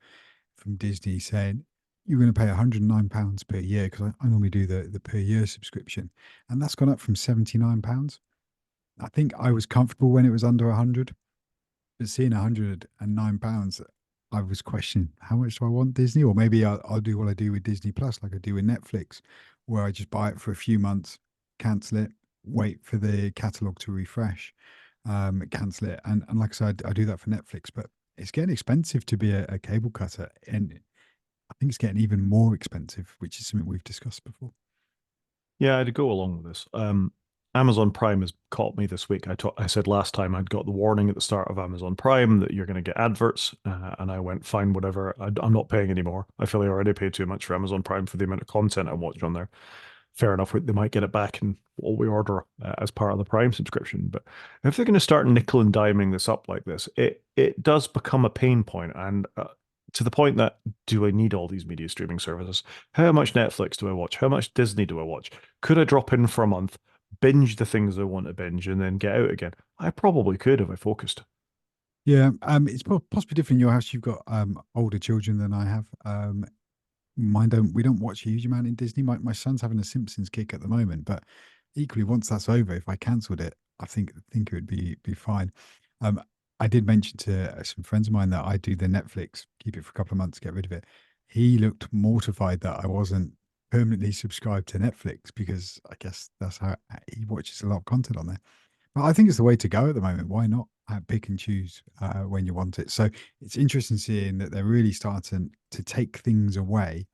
Speaker 2: Disney saying you're going to pay £109 per year because I normally do the per year subscription, and that's gone up from £79. I think I was comfortable when it was under 100, but seeing £109, I was questioning how much do I want Disney, or maybe I'll do what I do with Disney Plus, like I do with Netflix, where I just buy it for a few months, cancel it, wait for the catalog to refresh, cancel it, and like I said, I do that for Netflix, but it's getting expensive to be a cable cutter, and I think it's getting even more expensive, which is something we've discussed before.
Speaker 1: Yeah, I'd go along with this. Amazon Prime has caught me this week. I said last time I'd got the warning at the start of Amazon Prime that you're going to get adverts, and I went fine, whatever. I'm not paying anymore. I feel I already pay too much for Amazon Prime for the amount of content I watch on there. Fair enough, they might get it back in what we order as part of the Prime subscription. But if they're going to start nickel and diming this up like this, it does become a pain point, and to the point that do I need all these media streaming services? How much Netflix do I watch? How much Disney do I watch? Could I drop in for a month, binge the things I want to binge, and then get out again? I probably could if I focused.
Speaker 2: Yeah, it's possibly different in your house. You've got older children than I have. Mine don't. We don't watch a huge amount in Disney. My son's having a Simpsons kick at the moment, but equally, once that's over, if I cancelled it, I think it would be fine. Um, I did mention to some friends of mine that I do the Netflix, keep it for a couple of months, get rid of it. He looked mortified that I wasn't permanently subscribed to Netflix because I guess that's how he watches a lot of content on there. But I think it's the way to go at the moment. Why not pick and choose when you want it? So it's interesting seeing that they're really starting to take things away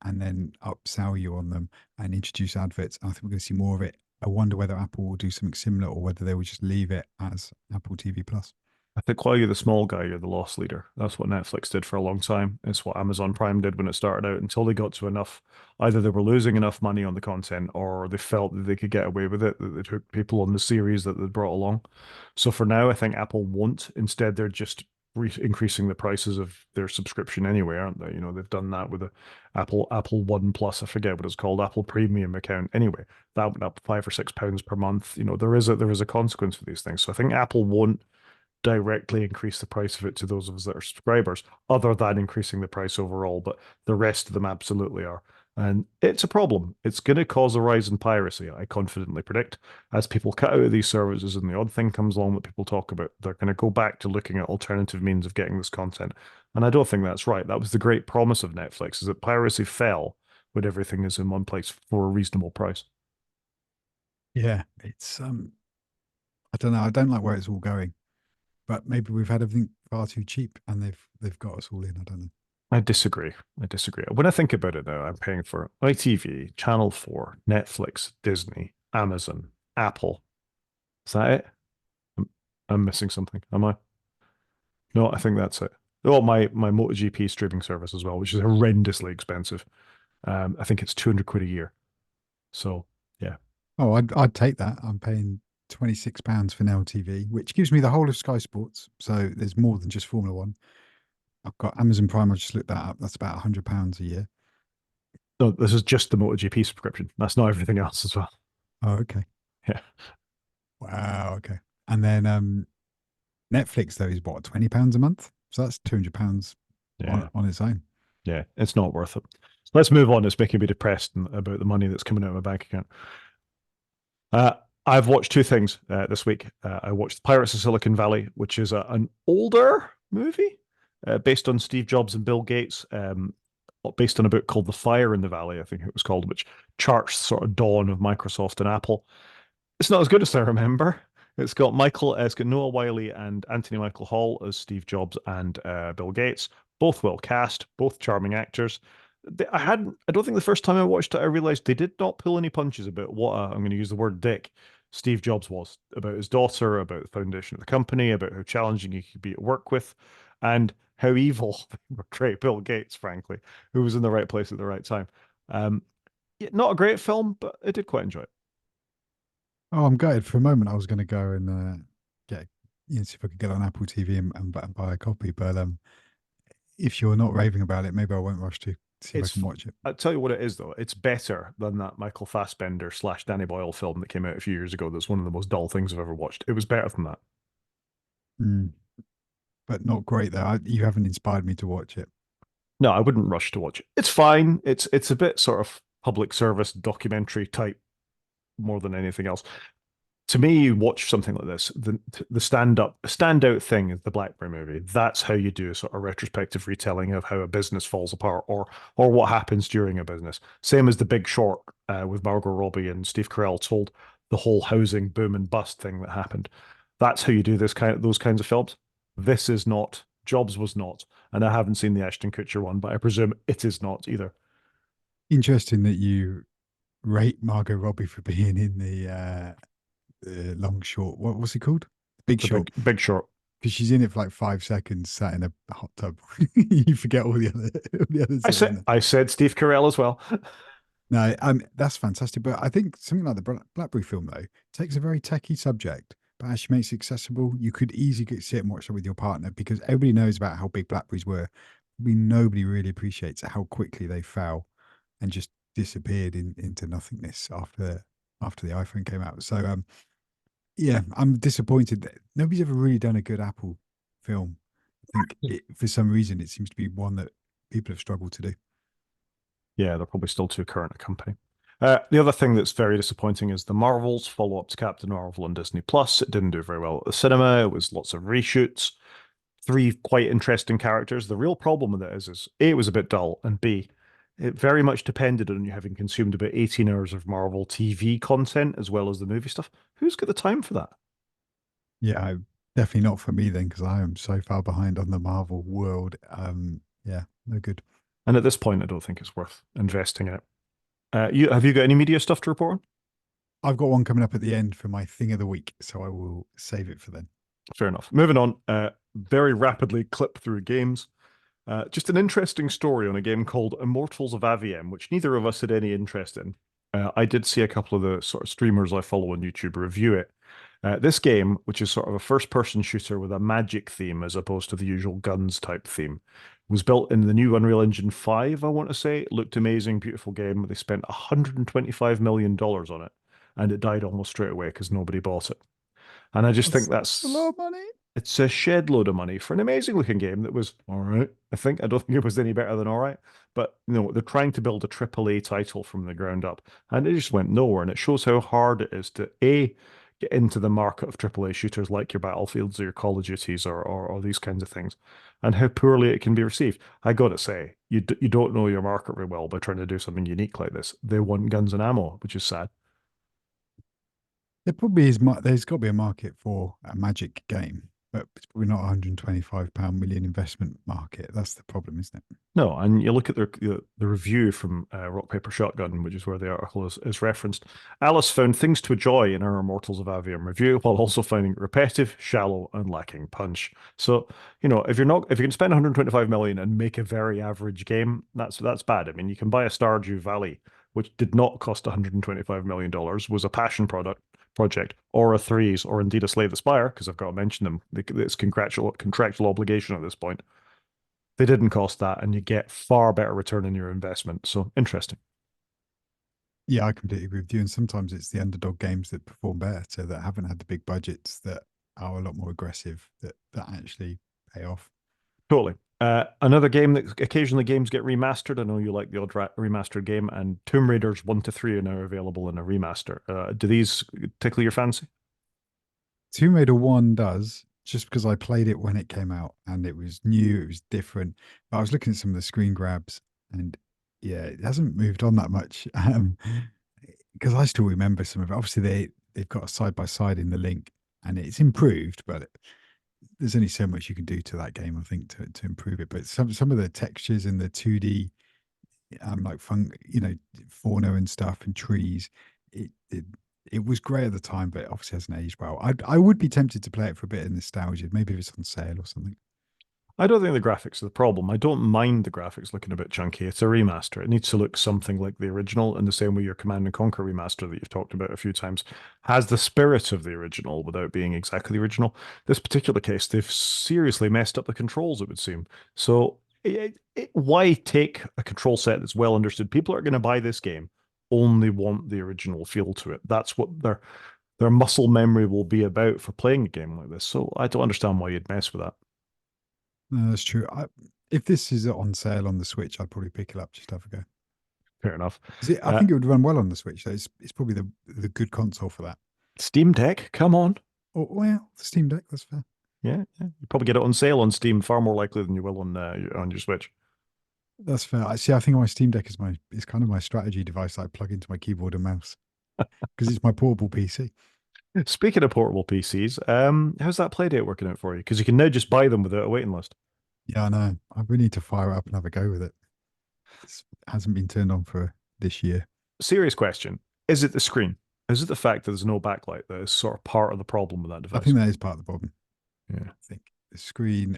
Speaker 2: and then upsell you on them and introduce adverts. I think we're going to see more of it. I wonder whether Apple will do something similar or whether they will just leave it as Apple TV Plus.
Speaker 1: I think while you're the small guy, you're the loss leader. That's what Netflix did for a long time. It's what Amazon Prime did when it started out until they got to enough. Either they were losing enough money on the content or they felt that they could get away with it, that they took people on the series that they brought along. So for now, I think Apple won't. Instead, they're just increasing the prices of their subscription anyway, aren't they? You know, they've done that with the Apple One Plus, I forget what it's called, Apple Premium account. Anyway, that went up £5 or £6 per month. You know, there is a consequence for these things. So I think Apple won't directly increase the price of it to those of us that are subscribers, other than increasing the price overall. But the rest of them absolutely are. And it's a problem. It's going to cause a rise in piracy, I confidently predict. As people cut out of these services and the odd thing comes along that people talk about, they're going to go back to looking at alternative means of getting this content. And I don't think that's right. That was the great promise of Netflix, is that piracy fell when everything is in one place for a reasonable price.
Speaker 2: Yeah, it's I don't know. I don't like where it's all going, but maybe we've had everything far too cheap and they've got us all in. I don't know.
Speaker 1: I disagree. I disagree. When I think about it now, I'm paying for ITV, Channel 4, Netflix, Disney, Amazon, Apple. Is that it? I'm, I'm missing something. Am I? No, I think that's it. Oh, my MotoGP streaming service as well, which is horrendously expensive. I think it's 200 quid a year. So yeah,
Speaker 2: Oh, I'd take that. I'm paying £26 for Now TV, which gives me the whole of Sky Sports. So there's more than just Formula One. I've got Amazon Prime. I just looked that up. That's about £100 a year.
Speaker 1: no, this is just the MotoGP subscription. That's not everything else as well.
Speaker 2: Oh, okay.
Speaker 1: Yeah,
Speaker 2: Wow. Okay. And then Netflix though is what, £20 a month? So that's £200
Speaker 1: yeah,
Speaker 2: on its own.
Speaker 1: yeah. It's not worth it. So let's move on. It's making me depressed about the money that's coming out of my bank account. Uh, I've watched two things this week. I watched Pirates of Silicon Valley, which is an older movie based on Steve Jobs and Bill Gates, based on a book called The Fire in the Valley, I think it was called, which charts the sort of dawn of Microsoft and Apple. It's not as good as I remember. It's got Noah Wiley and Anthony Michael Hall as Steve Jobs and Bill Gates, both well cast, both charming actors. I don't think the first time I watched it, I realized they did not pull any punches about I'm going to use the word dick, Steve Jobs was, about his daughter, about the foundation of the company, about how challenging he could be at work with, and how evil they portray Bill Gates, frankly, who was in the right place at the right time. Um, yeah, not a great film, but I did quite enjoy it.
Speaker 2: Oh, I'm gutted. For a moment, I was going to go and get, see if I could get on Apple TV and buy a copy. But if you're not raving about it, maybe I won't rush to see if I can
Speaker 1: It's
Speaker 2: watch it.
Speaker 1: I'll tell you what it is though. It's better than that Michael Fassbender slash Danny Boyle film that came out a few years ago. That's one of the most dull things I've ever watched. It was better than that.
Speaker 2: Mm, but not great though. You haven't inspired me to watch it.
Speaker 1: No, I wouldn't rush to watch it. It's fine. It's a bit sort of public service documentary type more than anything else. To me, you watch something like this, the standout thing is the BlackBerry movie. That's how you do a sort of retrospective retelling of how a business falls apart or what happens during a business. Same as The Big Short with Margot Robbie and Steve Carell told the whole housing boom and bust thing that happened. That's how you do those kinds of films. This is not. Jobs was not, and I haven't seen the Ashton Kutcher one, but I presume it is not either.
Speaker 2: Interesting that you rate Margot Robbie for being in the long short. What's it called? Big
Speaker 1: The
Speaker 2: Short.
Speaker 1: Big Short.
Speaker 2: Because she's in it for like 5 seconds, sat in a hot tub. You forget all the others
Speaker 1: I
Speaker 2: that are
Speaker 1: said
Speaker 2: in it.
Speaker 1: I said Steve Carell as well.
Speaker 2: No, that's fantastic. But I think something like the Blackberry film though takes a very techie subject, but actually makes it accessible. You could easily sit and watch it with your partner because everybody knows about how big Blackberries were. Nobody really appreciates how quickly they fell and just disappeared into nothingness after the iPhone came out. So yeah, I'm disappointed that nobody's ever really done a good Apple film. I think for some reason it seems to be one that people have struggled to do.
Speaker 1: Yeah, they're probably still too current a company. The other thing that's very disappointing is the Marvels follow up to Captain Marvel on Disney Plus. It didn't do very well at the cinema. It was lots of reshoots. Three quite interesting characters. The real problem with it is A, it was a bit dull, and B, it very much depended on you having consumed about 18 hours of Marvel TV content as well as the movie stuff. Who's got the time for that?
Speaker 2: Yeah, definitely not for me then, because I am so far behind on the Marvel world. Yeah, no good.
Speaker 1: And at this point, I don't think it's worth investing in it. Have you got any media stuff to report on?
Speaker 2: I've got one coming up at the end for my thing of the week, so I will save it for then.
Speaker 1: Fair enough. Moving on, very rapidly clip through games. Just an interesting story on a game called Immortals of Aviem, which neither of us had any interest in. I did see a couple of the sort of streamers I follow on YouTube review it. This game, which is sort of a first-person shooter with a magic theme as opposed to the usual guns type theme, was built in the new Unreal Engine 5, I want to say. It looked amazing, beautiful game. They spent $125 million on it, and it died almost straight away because nobody bought it. And I just think
Speaker 2: That's a lot
Speaker 1: that's
Speaker 2: of money.
Speaker 1: it's a shed load of money for an amazing looking game that was all right. I don't think it was any better than all right. But they're trying to build a AAA title from the ground up, and it just went nowhere. And it shows how hard it is to get into the market of AAA shooters like your Battlefields or your Call of Duties or these kinds of things, and how poorly it can be received. I gotta say, you don't know your market very well by trying to do something unique like this. They want guns and ammo, which is sad.
Speaker 2: There probably is. There's got to be a market for a Magic game, but it's probably not a £125 million investment market. That's the problem, isn't it?
Speaker 1: No, and you look at the review from Rock Paper Shotgun, which is where the article is referenced. Alice found things to enjoy in her Immortals of Avium review, while also finding it repetitive, shallow, and lacking punch. So, if you can spend 125 million and make a very average game, that's bad. I mean, you can buy a Stardew Valley, which did not cost 125 million dollars, was a passion project, or a Threes, or indeed a Slay the Spire, because I've got to mention them. It's contractual obligation at this point. They didn't cost that, and you get far better return on your investment. So interesting.
Speaker 2: Yeah, I completely agree with you. And sometimes it's the underdog games that perform better, that haven't had the big budgets, that are a lot more aggressive, that actually pay off.
Speaker 1: Totally. Another game that occasionally games get remastered. I know you like the odd remastered game, and Tomb Raiders 1 to 3 are now available in a remaster. Do these tickle your fancy?
Speaker 2: Tomb Raider 1 does, just because I played it when it came out and it was new, it was different. But I was looking at some of the screen grabs and yeah, it hasn't moved on that much. Because I still remember some of it. Obviously, they've got a side by side in the link and it's improved, but there's only so much you can do to that game, I think, to improve it. But some of the textures in the 2D, like fauna and stuff and trees, it, it it was great at the time, but it obviously hasn't aged well. I would be tempted to play it for a bit of nostalgia, maybe if it's on sale or something.
Speaker 1: I don't think the graphics are the problem. I don't mind the graphics looking a bit chunky. It's a remaster. It needs to look something like the original, in the same way your Command and Conquer remaster that you've talked about a few times has the spirit of the original without being exactly the original. This particular case, they've seriously messed up the controls, it would seem. So why take a control set that's well understood? People are going to buy this game only want the original feel to it. That's what their muscle memory will be about for playing a game like this. So I don't understand why you'd mess with that.
Speaker 2: No, that's true. If this is on sale on the Switch, I'd probably pick it up just to have a go.
Speaker 1: Fair enough.
Speaker 2: I
Speaker 1: Uh,
Speaker 2: think it would run well on the Switch. Though. It's probably the good console for that.
Speaker 1: Steam Deck, come on.
Speaker 2: Oh well, the Steam Deck, that's fair.
Speaker 1: Yeah. You probably get it on sale on Steam far more likely than you will on your Switch.
Speaker 2: That's fair. I see. I think my Steam Deck is kind of my strategy device that I plug into my keyboard and mouse because it's my portable PC.
Speaker 1: Speaking of portable PCs, how's that Playdate working out for you? Because you can now just buy them without a waiting list.
Speaker 2: Yeah, I know. I really need to fire it up and have a go with it. It hasn't been turned on for this year.
Speaker 1: Serious question. Is it the screen? Is it the fact that there's no backlight that is sort of part of the problem with that
Speaker 2: I
Speaker 1: device?
Speaker 2: think that is part of the problem.
Speaker 1: Yeah.
Speaker 2: I think the screen,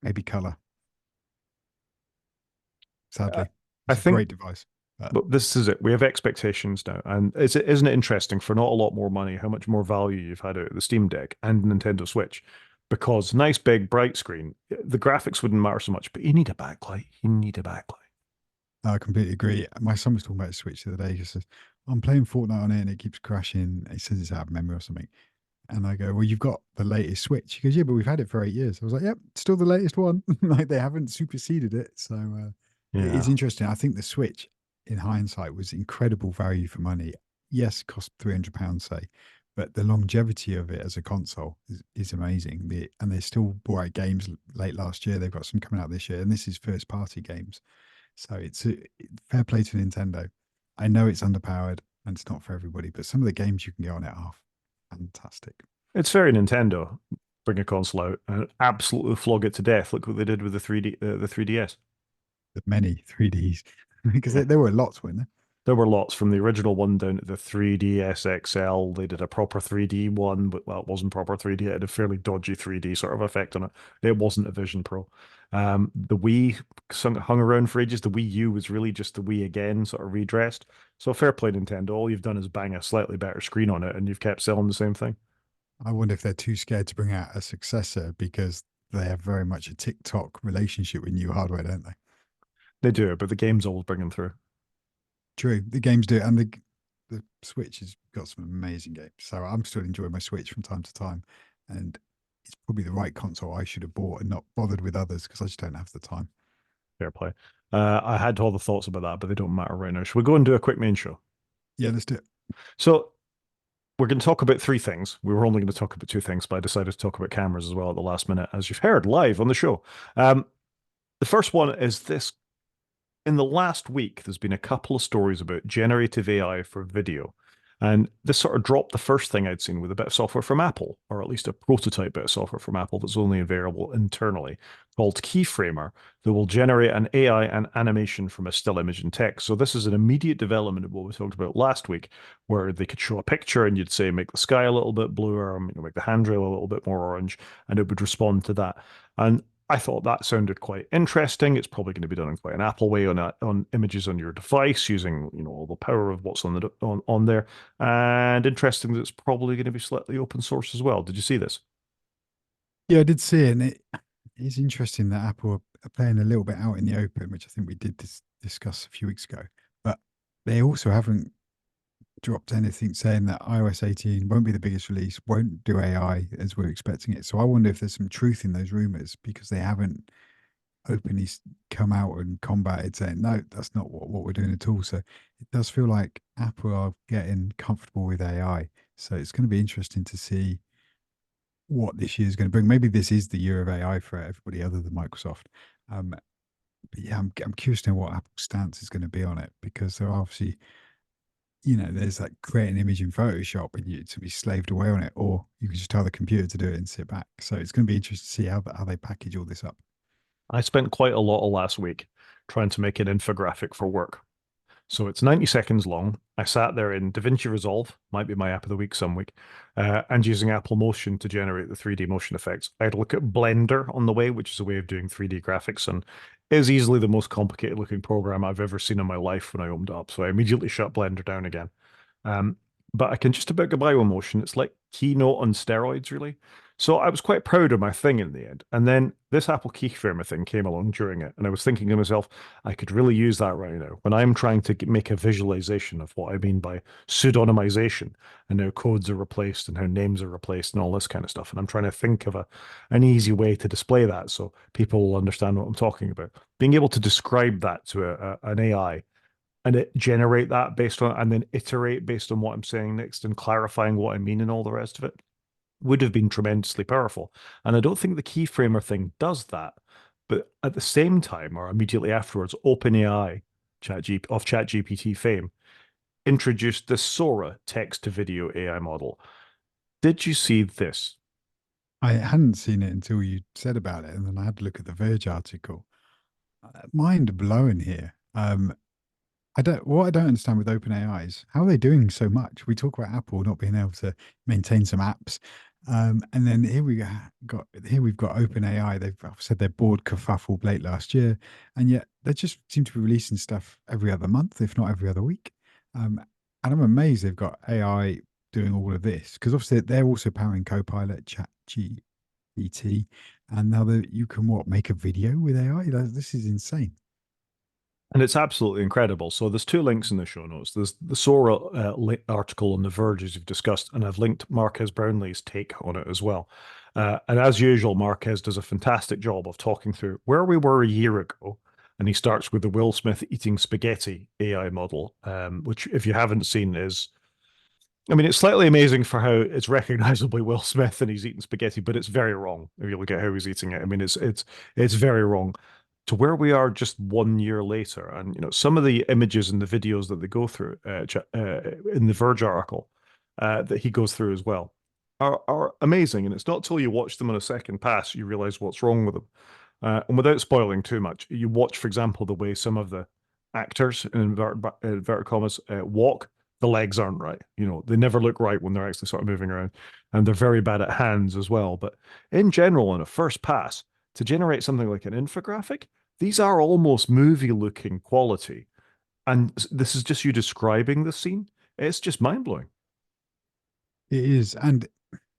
Speaker 2: maybe color.
Speaker 1: Uh,
Speaker 2: Sadly,
Speaker 1: I
Speaker 2: it's a
Speaker 1: think
Speaker 2: great device. But
Speaker 1: But this is it. We have expectations now, and isn't it interesting for not a lot more money how much more value you've had out of the Steam Deck and Nintendo Switch? Because nice big bright screen, the graphics wouldn't matter so much, but you need a backlight. You need a backlight.
Speaker 2: I completely agree. My son was talking about Switch the other day. He says, I'm playing Fortnite on it and it keeps crashing. He says it's out of memory or something. And I go, well, you've got the latest Switch. He goes, yeah, but we've had it for 8 years. I was like, yep, still the latest one. Like they haven't superseded it. So it is
Speaker 1: Yeah,
Speaker 2: interesting. I think the Switch, in hindsight, was incredible value for money. Yes, it cost £300, say, but the longevity of it as a console is amazing. And they still brought out games late last year. They've got some coming out this year, and this is first party games. So it's fair play to Nintendo. I know it's underpowered and it's not for everybody, but some of the games you can get on it are fantastic.
Speaker 1: it's very Nintendo. Bring a console out and absolutely flog it to death. Look what they did with the 3DS.
Speaker 2: the many 3Ds because
Speaker 1: Yeah.
Speaker 2: there were lots, weren't there?
Speaker 1: There were lots from the original one down to the 3D SXL. They did a proper 3D one, but well, it wasn't proper 3D. It had a fairly dodgy 3D sort of effect on it. It wasn't a Vision Pro. The Wii hung around for ages. The Wii U was really just the Wii again, sort of redressed. So fair play, Nintendo. All you've done is bang a slightly better screen on it, and you've kept selling the same thing.
Speaker 2: I wonder if they're too scared to bring out a successor because they have very much a TikTok relationship with new hardware, don't they?
Speaker 1: They do, but the game's always bringing through.
Speaker 2: True, the games do, and the Switch has got some amazing games. So I'm still enjoying my Switch from time to time, and it's probably the right console I should have bought and not bothered with others because I just don't have the time.
Speaker 1: Fair play. I had all the thoughts about that, but they don't matter right now. Should we go and do a quick main show?
Speaker 2: Yeah, let's do it.
Speaker 1: So we're going to talk about three things. We were only going to talk about two things, but I decided to talk about cameras as well at the last minute, as you've heard live on the show. The first one is this. In the last week, there's been a couple of stories about generative AI for video. And this sort of dropped the first thing I'd seen with a bit of software from Apple, or at least a prototype bit of software from Apple that's only available internally, called Keyframer, that will generate an AI and animation from a still image and text. So this is an immediate development of what we talked about last week, where they could show a picture and you'd say, make the sky a little bit bluer, make the handrail a little bit more orange, and it would respond to that. And I thought that sounded quite interesting. It's probably going to be done in quite an Apple way on images on your device using all the power of what's on there. And interesting that it's probably going to be slightly open source as well. Did you see this?
Speaker 2: Yeah, I did see it, and it is interesting that Apple are playing a little bit out in the open, which I think we did discuss a few weeks ago. But they also haven't dropped anything saying that iOS 18 won't be the biggest release, won't do AI as we're expecting it. So I wonder if there's some truth in those rumors because they haven't openly come out and combated saying, no, that's not what we're doing at all. So it does feel like Apple are getting comfortable with AI. So it's going to be interesting to see what this year is going to bring. Maybe this is the year of AI for everybody other than Microsoft. Um, but yeah, I'm curious to know what Apple's stance is going to be on it because they're obviously, there's like create an image in Photoshop and you to be slaved away on it, or you can just tell the computer to do it and sit back. So it's going to be interesting to see how they package all this up.
Speaker 1: I spent quite a lot of last week trying to make an infographic for work. So it's 90 seconds long. I sat there in DaVinci Resolve, might be my app of the week some week, and using Apple Motion to generate the 3D motion effects. I'd look at Blender on the way, which is a way of doing 3D graphics, and is easily the most complicated looking program I've ever seen in my life when I opened it up. So I immediately shut Blender down again. Um, but I can just about get by with Motion. It's like Keynote on steroids, really. So I was quite proud of my thing in the end. And then this Apple Keyframer thing came along during it, and I was thinking to myself, I could really use that right now when I'm trying to make a visualization of what I mean by pseudonymization and how codes are replaced and how names are replaced and all this kind of stuff. And I'm trying to think of an easy way to display that so people will understand what I'm talking about. Being able to describe that to an AI and it generate that based on and then iterate based on what I'm saying next and clarifying what I mean and all the rest of it would have been tremendously powerful. And I don't think the keyframer thing does that. But at the same time, or immediately afterwards, OpenAI of ChatGPT fame introduced the Sora text to video AI model. Did you see this?
Speaker 2: I hadn't seen it until you said about it, and then I had to look at the Verge article. Mind blowing here. What I don't understand with OpenAI is how are they doing so much? We talk about Apple not being able to maintain some apps. And then here we've got OpenAI. They've said their board kerfuffle late last year, and yet they just seem to be releasing stuff every other month, if not every other week. And I'm amazed they've got AI doing all of this because obviously they're also powering Copilot, Chat GPT, and now that you can make a video with AI. This is insane.
Speaker 1: And it's absolutely incredible. So there's two links in the show notes. There's the Sora article on The Verge, as you've discussed, and I've linked Marquez Brownlee's take on it as well. And as usual, Marquez does a fantastic job of talking through where we were a year ago. And he starts with the Will Smith eating spaghetti AI model, which, if you haven't seen, I mean, it's slightly amazing for how it's recognizably Will Smith and he's eating spaghetti, but it's very wrong if you look at how he's eating it. I mean, it's very wrong to where we are just 1 year later. And some of the images and the videos that they go through in the Verge article that he goes through as well are amazing. And it's not till you watch them on a second pass you realize what's wrong with them. And without spoiling too much, you watch, for example, the way some of the actors in inverted commas walk. The legs aren't right. You know, they never look right when they're actually sort of moving around, and they're very bad at hands as well. But in general, on a first pass, to generate something like an infographic, these are almost movie-looking quality. And this is just you describing the scene. It's just mind-blowing.
Speaker 2: It is, and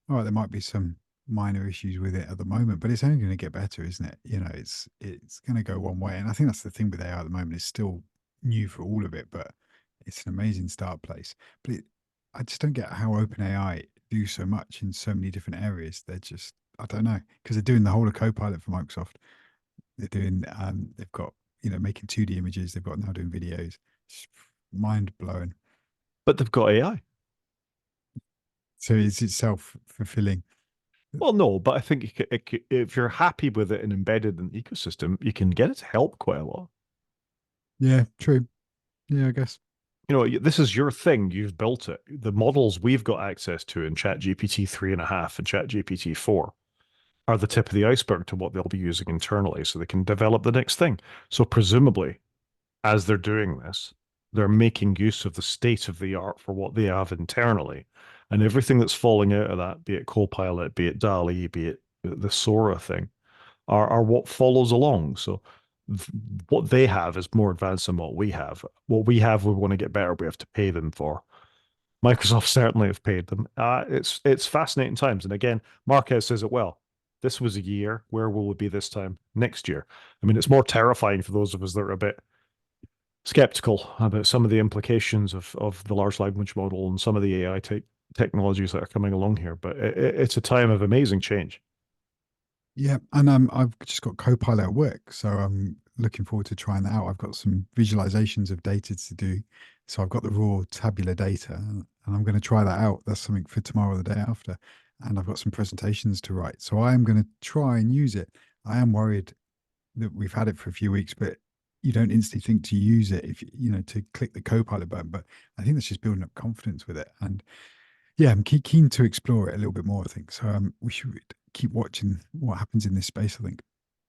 Speaker 2: all right, there might be some minor issues with it at the moment, but it's only going to get better, isn't it? You know, it's going to go one way, and I think that's the thing with AI at the moment. It's still new for all of it, but it's an amazing start place. But I just don't get how OpenAI do so much in so many different areas. They're just, I don't know, because they're doing the whole of Copilot for Microsoft. They're doing, they've got, making 2D images. They've got now doing videos. It's mind blowing.
Speaker 1: But they've got AI.
Speaker 2: So it's self fulfilling.
Speaker 1: Well, no, but I think if you're happy with it and embedded in the ecosystem, you can get it to help quite a lot.
Speaker 2: Yeah, true. Yeah, I guess.
Speaker 1: You know, this is your thing. You've built it. The models we've got access to in ChatGPT 3.5 and ChatGPT 4 are the tip of the iceberg to what they'll be using internally so they can develop the next thing. So presumably, as they're doing this, they're making use of the state of the art for what they have internally. And everything that's falling out of that, be it Copilot, be it DALI, be it the Sora thing, are what follows along. So what they have is more advanced than what we have. What we have, we want to get better. We have to pay them for. Microsoft certainly have paid them. It's fascinating times. And again, Marquez says it well. This was a year. Where will we be this time next year? I mean, it's more terrifying for those of us that are a bit skeptical about some of the implications of the large language model and some of the AI technologies that are coming along here. But it's a time of amazing change.
Speaker 2: Yeah, and I've just got Copilot at work, so I'm looking forward to trying that out. I've got some visualizations of data to do, so I've got the raw tabular data, and I'm going to try that out. That's something for tomorrow or the day after, and I've got some presentations to write, so I am going to try and use it. I am worried that we've had it for a few weeks, but you don't instantly think to use it if to click the Copilot button. But I think that's just building up confidence with it, and yeah, I'm keen to explore it a little bit more, I think. So we should keep watching what happens in this space, I think.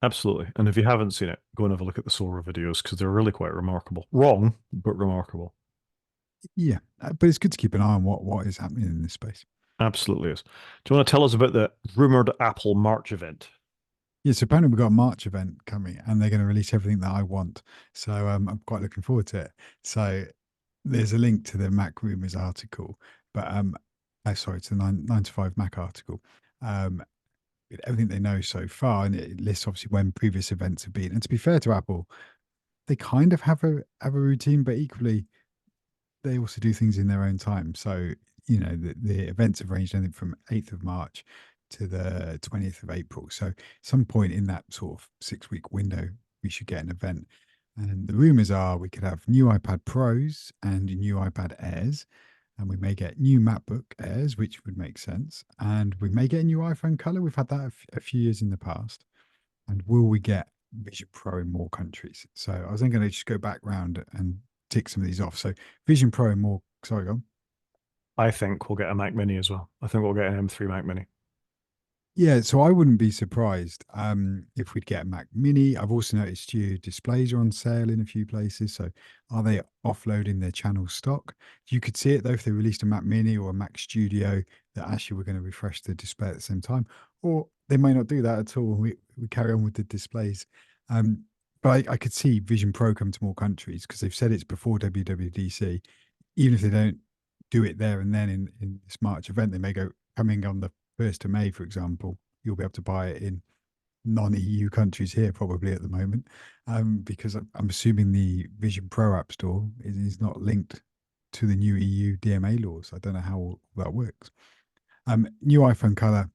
Speaker 1: Absolutely. And if you haven't seen it, go and have a look at the Sora videos because they're really quite remarkable. Wrong, but remarkable.
Speaker 2: Yeah, but it's good to keep an eye on what is happening in this space.
Speaker 1: Absolutely is. Do you want to tell us about the rumored Apple March event?
Speaker 2: Yeah, so apparently we've got a March event coming and they're going to release everything that I want. So I'm quite looking forward to it. So there's a link to the Mac Rumors article, but sorry, to the nine to five Mac article. Um, with everything they know so far, and it lists obviously when previous events have been. And to be fair to Apple, they kind of have a routine, but equally they also do things in their own time. So, the events have ranged anything from 8th of March to the 20th of April. So, some point in that sort of 6 week window, we should get an event. And the rumors are we could have new iPad Pros and new iPad Airs. And we may get new MacBook Airs, which would make sense. And we may get a new iPhone color. We've had that a few years in the past. And will we get Vision Pro in more countries? So I was then going to just go back round and tick some of these off. So Vision Pro in more, sorry, go on.
Speaker 1: I think we'll get a Mac Mini as well. I think we'll get an M3 Mac Mini.
Speaker 2: Yeah, so I wouldn't be surprised if we'd get a Mac Mini. I've also noticed your displays are on sale in a few places. So are they offloading their channel stock? You could see it though if they released a Mac Mini or a Mac Studio that actually we're going to refresh the display at the same time, or they may not do that at all. We carry on with the displays. But I could see Vision Pro come to more countries because they've said it's before WWDC. Even if they don't do it there and then in this March event, they may go coming on the 1st of May, for example. You'll be able to buy it in non-EU countries here probably at the moment, because I'm assuming the Vision Pro App Store is not linked to the new EU DMA laws. I don't know how all that works. New iPhone color,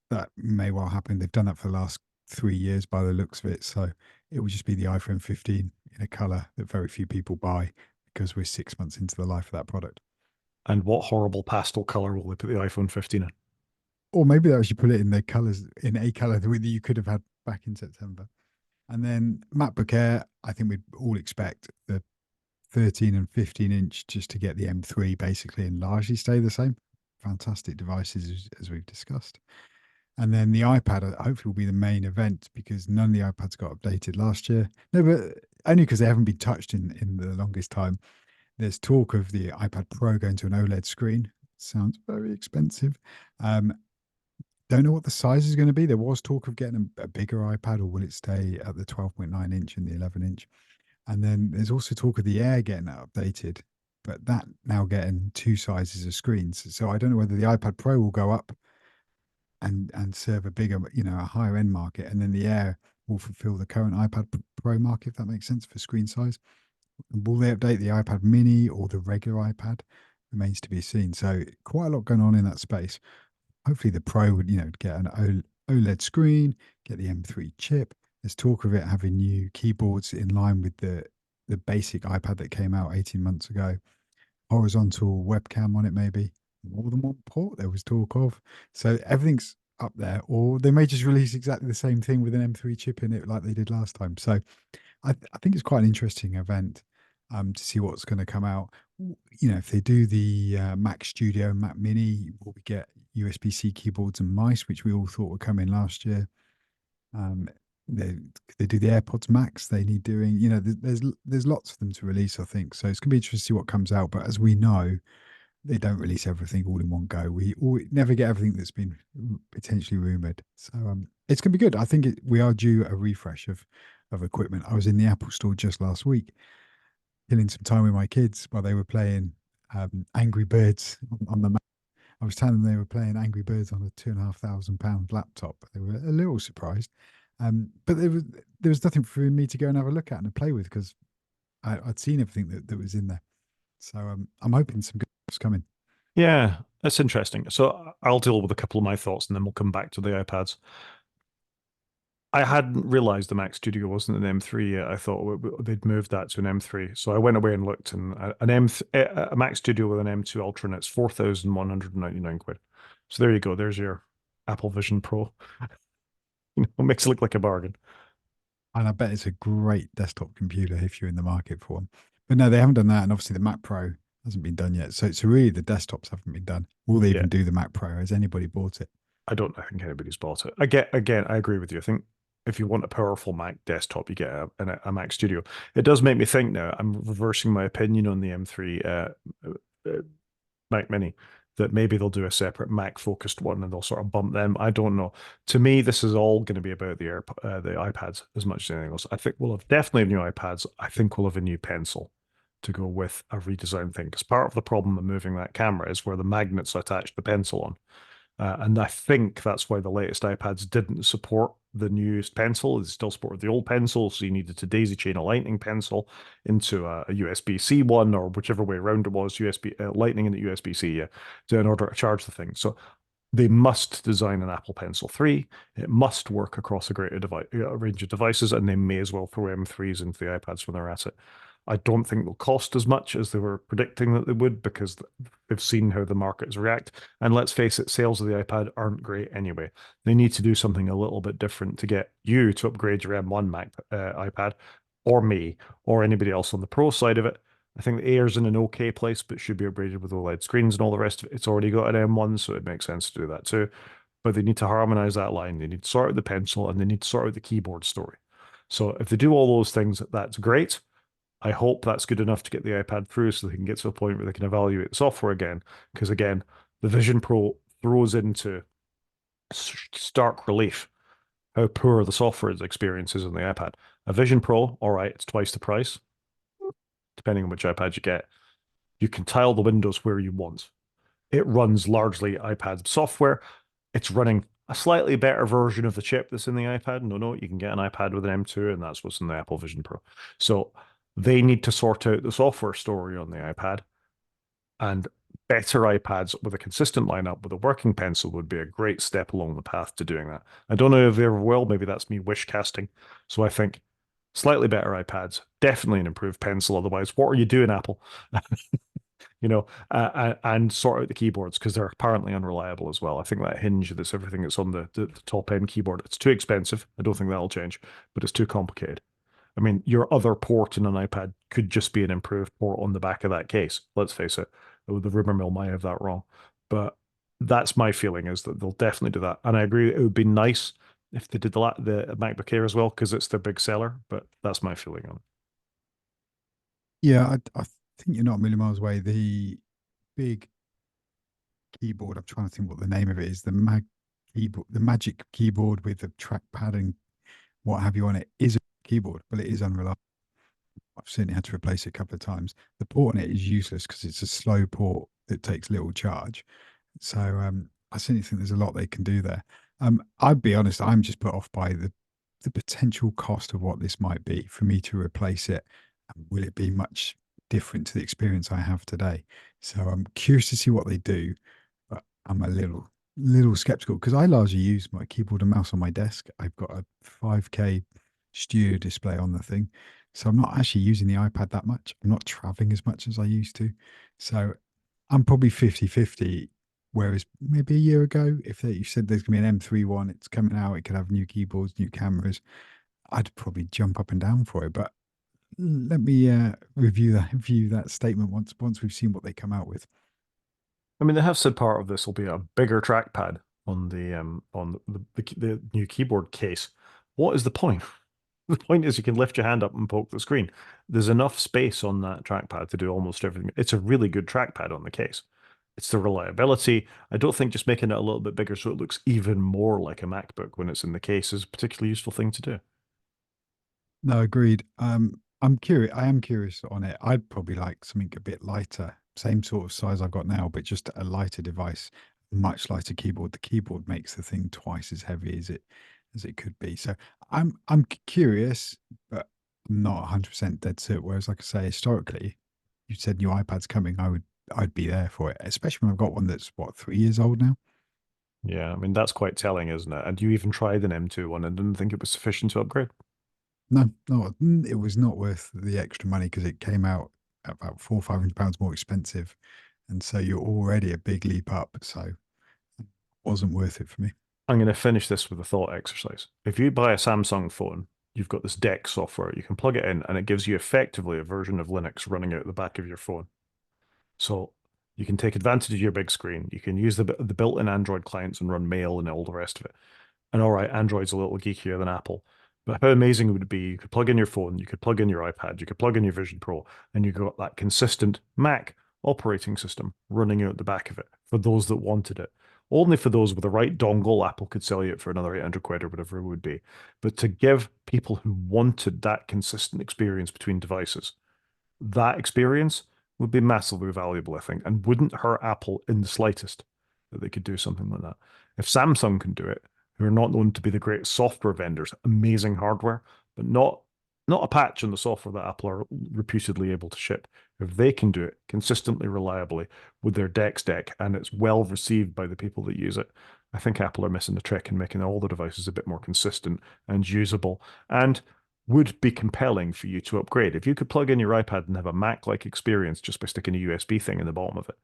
Speaker 2: that may well happen. They've done that for the last 3 years by the looks of it. So it will just be the iPhone 15 in a color that very few people buy because we're 6 months into the life of that product.
Speaker 1: And what horrible pastel color will they put the iPhone 15 in?
Speaker 2: Or maybe they actually put it in their colors in a color that you could have had back in September. And then MacBook Air, I think we'd all expect the 13 and 15-inch just to get the M3 basically and largely stay the same. Fantastic devices as we've discussed. And then the iPad hopefully will be the main event because none of the iPads got updated last year. No, but only because they haven't been touched in the longest time. There's talk of the iPad Pro going to an OLED screen. Sounds very expensive. Um, don't know what the size is going to be. There was talk of getting a bigger iPad, or will it stay at the 12.9 inch and the 11 inch? And then there's also talk of the Air getting updated, but that now getting two sizes of screens. So I don't know whether the iPad Pro will go up and serve a bigger, a higher end market, and then the Air will fulfill the current iPad Pro market, if that makes sense for screen size. Will they update the iPad Mini or the regular iPad? Remains to be seen. So quite a lot going on in that space. Hopefully the Pro would, get an OLED screen, get the M3 chip. There's talk of it having new keyboards in line with the basic iPad that came out 18 months ago. Horizontal webcam on it, maybe more than one port. There was talk of. So everything's up there, or they may just release exactly the same thing with an M3 chip in it, like they did last time. So I think it's quite an interesting event to see what's going to come out. If they do the Mac Studio, Mac Mini, will we get USB-C keyboards and mice, which we all thought were coming last year? Um, they do the AirPods Max. They need doing. There's lots of them to release. I think so. It's going to be interesting to see what comes out. But as we know, they don't release everything all in one go. We never get everything that's been potentially rumored. So it's going to be good. I think we are due a refresh of equipment. I was in the Apple store just last week, killing some time with my kids while they were playing Angry Birds on the Mac. I was telling them they were playing Angry Birds on a £2,500 laptop. They were a little surprised, but there was nothing for me to go and have a look at and play with because I'd seen everything that was in there. So I'm hoping some good stuff's coming.
Speaker 1: Yeah, that's interesting. So I'll deal with a couple of my thoughts and then we'll come back to the iPads. I hadn't realized the Mac Studio wasn't an M3 yet. I thought they'd moved that to an M3. So I went away and looked, and a Mac Studio with an M2 Ultra, and it's 4,199 quid. So there you go. There's your Apple Vision Pro. Makes it look like a bargain.
Speaker 2: And I bet it's a great desktop computer if you're in the market for one. But no, they haven't done that. And obviously the Mac Pro hasn't been done yet. So really the desktops haven't been done. Will they
Speaker 1: Yeah,
Speaker 2: even do the Mac Pro? Has anybody bought it?
Speaker 1: I think anybody's bought it. Again, I agree with you. I think if you want a powerful Mac desktop, you get a Mac Studio. It does make me think now. I'm reversing my opinion on the M3 uh, Mac Mini, that maybe they'll do a separate Mac focused one and they'll sort of bump them. I don't know. To me, this is all going to be about the iPads as much as anything else. I think we'll have definitely have new iPads. I think we'll have a new pencil to go with a redesigned thing, because part of the problem of moving that camera is where the magnets attach the pencil on. And I think that's why the latest iPads didn't support the newest pencil. It still supported the old pencil, so you needed to daisy chain a lightning pencil into a USB-C one, or whichever way around it was, USB lightning into USB-C, yeah, in order to charge the thing. So they must design an Apple Pencil 3. It must work across a greater range of devices, and they may as well throw M3s into the iPads when they're at it. I don't think they'll cost as much as they were predicting that they would, because they've seen how the markets react. And let's face it, sales of the iPad aren't great anyway. They need to do something a little bit different to get you to upgrade your M1 iPad, or me, or anybody else on the Pro side of it. I think the Air's in an okay place, but should be upgraded with OLED screens and all the rest of it. It's already got an M1, so it makes sense to do that too. But they need to harmonize that line. They need to sort out the pencil and they need to sort out the keyboard story. So if they do all those things, that's great. I hope that's good enough to get the iPad through so they can get to a point where they can evaluate the software again. Because again, the Vision Pro throws into stark relief how poor the software experience is on the iPad. A Vision Pro, all right, it's twice the price, depending on which iPad you get. You can tile the windows where you want. It runs largely iPad software. It's running a slightly better version of the chip that's in the iPad. No, you can get an iPad with an M2, and that's what's in the Apple Vision Pro. So they need to sort out the software story on the iPad, and better iPads with a consistent lineup with a working pencil would be a great step along the path to doing that. I don't know if they ever will. Maybe that's me wish casting. So I think slightly better iPads, definitely an improved pencil. Otherwise, what are you doing, Apple? And sort out the keyboards, because they're apparently unreliable as well. I think that hinge that's everything that's on the top end keyboard, it's too expensive. I don't think that'll change, but it's too complicated. I mean, your other port in an iPad could just be an improved port on the back of that case. Let's face it, the rumor mill might have that wrong. But That's my feeling is that they'll definitely do that. And I agree, it would be nice if they did the MacBook Air as well, because it's their big seller, but that's my feeling on it.
Speaker 2: Yeah, I think you're not a million miles away. The big keyboard, I'm trying to think what the name of it is, the Mag keyboard, the Magic keyboard with the trackpad and what have you on it is a keyboard, but it is unreliable. I've certainly had to replace it a couple of times. The port on it is useless because it's a slow port that takes little charge. So I certainly think there's a lot they can do there. I'd be honest, I'm just put off by the potential cost of what this might be for me to replace it. Will it be much different to the experience I have today? So I'm curious to see what they do, but I'm a little skeptical because I largely use my keyboard and mouse on my desk. I've got a 5K studio display on the thing. So I'm not actually using the iPad that much. I'm not traveling as much as I used to. So I'm probably 50-50. Whereas maybe a year ago, if you said there's going to be an M3 one, it's coming out, it could have new keyboards, new cameras, I'd probably jump up and down for it. But let me review that statement once we've seen what they come out with.
Speaker 1: I mean, they have said part of this will be a bigger trackpad on the new keyboard case. What is the point? The point is you can lift your hand up and poke the screen. There's enough space on that trackpad to do almost everything. It's a really good trackpad on the case. It's the reliability. I don't think just making it a little bit bigger so it looks even more like a MacBook when it's in the case is a particularly useful thing to do.
Speaker 2: No, agreed. I'm curious. I am curious on it. I'd probably like something a bit lighter, same sort of size I've got now, but just a lighter device, much lighter keyboard. The keyboard makes the thing twice as heavy as it could be. So curious, but I'm not 100% dead set. Whereas, like I say, historically, you said new iPad's coming, I'd be there for it, especially when I've got one that's what 3 years old now.
Speaker 1: Yeah, I mean, that's quite telling, isn't it? And you even tried an M2 one and didn't think it was sufficient to upgrade.
Speaker 2: No, no, it was not worth the extra money because it came out at about £400-500 more expensive, and so you're already a big leap up. So it wasn't worth it for me.
Speaker 1: I'm going to finish this with a thought exercise. If you buy a Samsung phone, you've got this DeX software. You can plug it in, and it gives you effectively a version of Linux running out the back of your phone. So you can take advantage of your big screen. You can use the built-in Android clients and run mail and all the rest of it. And all right, Android's a little geekier than Apple, but how amazing would it be? You could plug in your phone, you could plug in your iPad, you could plug in your Vision Pro, and you got that consistent Mac operating system running out the back of it for those that wanted it. Only for those with the right dongle, Apple could sell you it for another 800 quid or whatever it would be. But to give people who wanted that consistent experience between devices, that experience would be massively valuable, I think, and wouldn't hurt Apple in the slightest that they could do something like that. If Samsung can do it, who are not known to be the great software vendors, amazing hardware, but not a patch on the software that Apple are reputedly able to ship. If they can do it consistently, reliably with their DeX deck, and it's well received by the people that use it, I think Apple are missing the trick in making all the devices a bit more consistent and usable. And would be compelling for you to upgrade. If you could plug in your iPad and have a Mac-like experience just by sticking a USB thing in the bottom of it,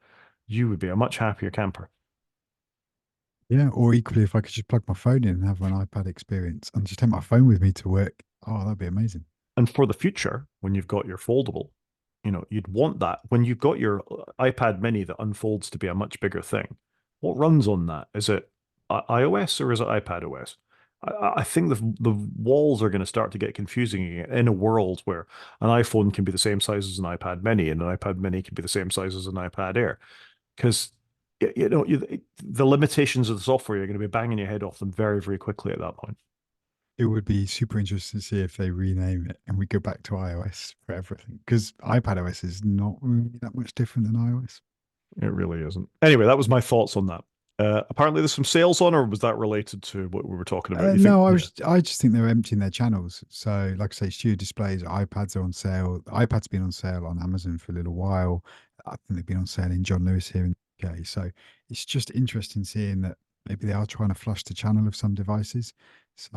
Speaker 1: you would be a much happier camper.
Speaker 2: Yeah, or equally, if I could just plug my phone in and have an iPad experience and just take my phone with me to work, oh, that'd be amazing.
Speaker 1: And for the future, when you've got your foldable, you'd want that. When you've got your iPad mini that unfolds to be a much bigger thing, what runs on that? Is it iOS or is it iPad OS? I think the walls are going to start to get confusing again in a world where an iPhone can be the same size as an iPad mini and an iPad mini can be the same size as an iPad Air. Because the limitations of the software, you're going to be banging your head off them very, very quickly at that point.
Speaker 2: It would be super interesting to see if they rename it and we go back to iOS for everything because iPad OS is not really that much different than iOS.
Speaker 1: It really isn't. Anyway, that was my thoughts on that. Apparently, there's some sales on, or was that related to what we were talking about? You think?
Speaker 2: No,
Speaker 1: Yeah.
Speaker 2: I just think they're emptying their channels. So, like I say, studio displays, iPads are on sale. The iPad's been on sale on Amazon for a little while. I think they've been on sale in John Lewis here in the UK. So it's just interesting seeing that maybe they are trying to flush the channel of some devices. So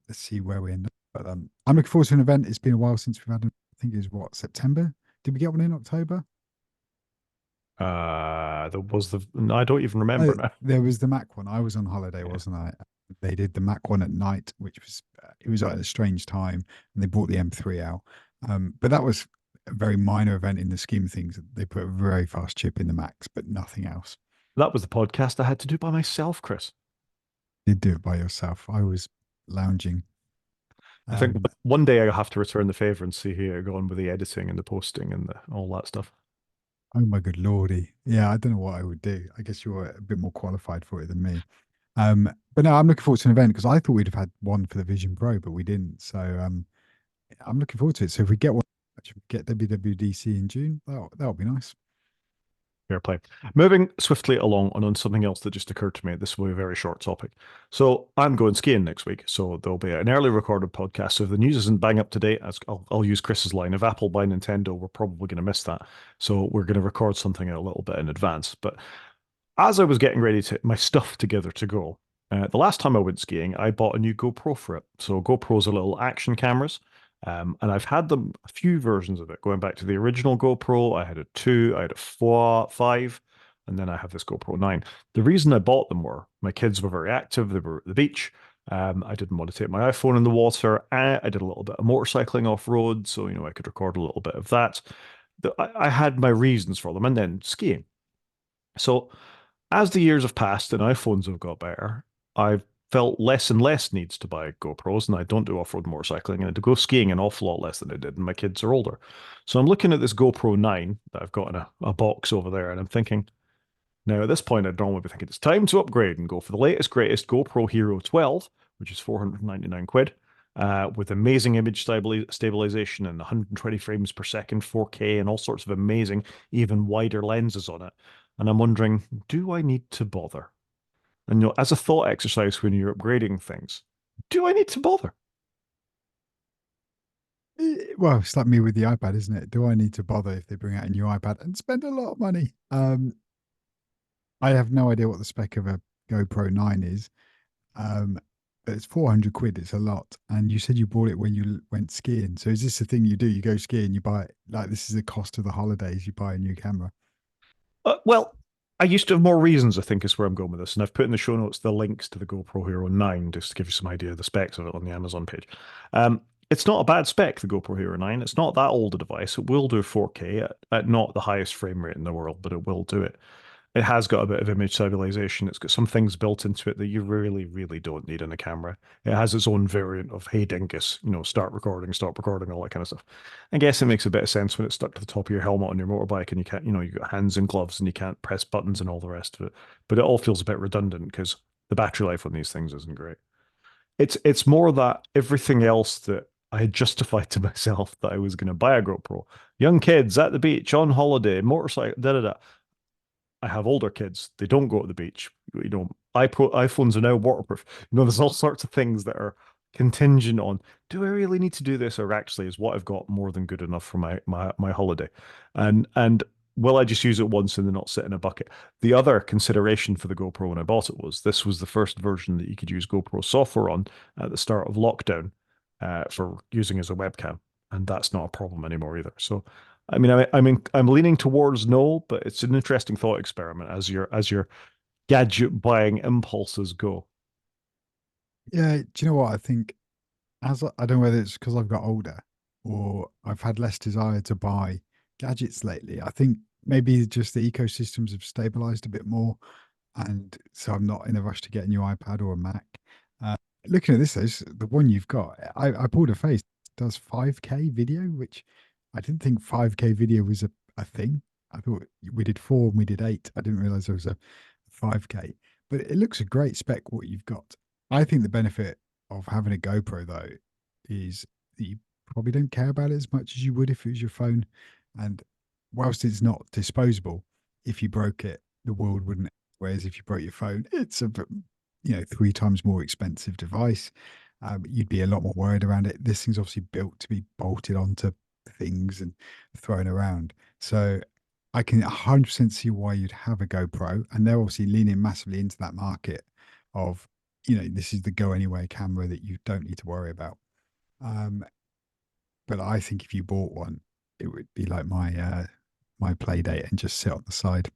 Speaker 2: let's see where we end up. But I'm looking forward to an event. It's been a while since we've had. I think it was what, September? Did we get one in October?
Speaker 1: There was the. I don't even remember
Speaker 2: No,
Speaker 1: now.
Speaker 2: there was the Mac one. I was on holiday,
Speaker 1: Yeah.
Speaker 2: wasn't I? They did the Mac one at night, which was it was at a strange time, and they brought the M3 out. But that was a very minor event in the scheme of things. They put a very fast chip in the Macs, but nothing else.
Speaker 1: That was the podcast I had to do by myself, Chris.
Speaker 2: Did do it by yourself. I was lounging.
Speaker 1: I think
Speaker 2: Um,
Speaker 1: one day I'll have to return the favor and see how you're going with the editing and the posting and all that stuff.
Speaker 2: oh my good lordy. Yeah, I don't know what I would do. I guess you're a bit more qualified for it than me. But no, I'm looking forward to an event because I thought we'd have had one for the Vision Pro, but we didn't. So I'm looking forward to it. So if we get one, actually get WWDC in June, that'll be nice.
Speaker 1: Fair play. Moving swiftly along on something else that just occurred to me. This will be a very short topic. So I'm going skiing next week. So there'll be an early recorded podcast. So if the news isn't bang up to date, I'll use Chris's line. If Apple buy Nintendo, we're probably going to miss that. So we're going to record something a little bit in advance. But as I was getting ready to my stuff together to go, the last time I went skiing, I bought a new GoPro for it. So GoPros are little action cameras, and I've had them a few versions of it, going back to the original GoPro. I had a 2, I had a 4, 5, and then I have this GoPro 9. The reason I bought them were my kids were very active. They were at the beach. I didn't want to take my iPhone in the water. I did a little bit of motorcycling off road, so I could record a little bit of that. I had my reasons for them, and then skiing. So as the years have passed and iPhones have got better, I've felt less and less needs to buy GoPros, and I don't do off-road motorcycling, and I go skiing an awful lot less than I did, and my kids are older. So I'm looking at this GoPro 9 that I've got in a box over there, and I'm thinking, now at this point, I'd normally be thinking it's time to upgrade and go for the latest, greatest GoPro Hero 12, which is 499 quid, with amazing image stabilization and 120 frames per second, 4K, and all sorts of amazing, even wider lenses on it. And I'm wondering, do I need to bother? And as a thought exercise when you're upgrading things, do I need to bother?
Speaker 2: Well, it's like me with the iPad, isn't it? Do I need to bother if they bring out a new iPad and spend a lot of money? I have no idea what the spec of a GoPro 9 is. Um, but it's 400 quid. It's a lot. And you said you bought it when you went skiing. So is this the thing you do? You go skiing, you buy it, like this is the cost of the holidays, you buy a new camera.
Speaker 1: Well, I used to have more reasons, I think, is where I'm going with this. And I've put in the show notes the links to the GoPro Hero 9 just to give you some idea of the specs of it on the Amazon page. It's not a bad spec, the GoPro Hero 9. It's not that old a device. It will do 4K at not the highest frame rate in the world, but it will do it. It has got a bit of image stabilization. It's got some things built into it that you really, really don't need in a camera. It has its own variant of Hey Dingus, start recording, stop recording, all that kind of stuff. I guess it makes a bit of sense when it's stuck to the top of your helmet on your motorbike and you can't, you got hands and gloves and you can't press buttons and all the rest of it. But it all feels a bit redundant because the battery life on these things isn't great. It's more that everything else that I had justified to myself that I was going to buy a GoPro. Young kids at the beach on holiday, motorcycle, da da da. I have older kids. They don't go to the beach. iPhones are now waterproof. There's all sorts of things that are contingent on, do I really need to do this? Or actually is what I've got more than good enough for my holiday? And will I just use it once and then not sit in a bucket? The other consideration for the GoPro when I bought it was this was the first version that you could use GoPro software on at the start of lockdown for using as a webcam. And that's not a problem anymore either. So I mean, I'm leaning towards no, but it's an interesting thought experiment as your gadget buying impulses go.
Speaker 2: Yeah, do you know what? I think I don't know whether it's because I've got older or I've had less desire to buy gadgets lately. I think maybe just the ecosystems have stabilized a bit more. And so I'm not in a rush to get a new iPad or a Mac. Uh, Looking at this, the one you've got, I pulled a face, it does 5K video, which I didn't think 5K video was a thing. I thought we did 4 and we did 8. I didn't realize there was a 5K, but it looks a great spec what you've got. I think the benefit of having a GoPro though is that you probably don't care about it as much as you would if it was your phone. And whilst it's not disposable, if you broke it, the world wouldn't. Whereas if you broke your phone, it's 3 times more expensive device. You'd be a lot more worried around it. This thing's obviously built to be bolted onto things and thrown around. So I can 100% see why you'd have a GoPro, and they're obviously leaning massively into that market of, this is the go anywhere camera that you don't need to worry about. Um, but I think if you bought one, it would be like my play date and just sit on the side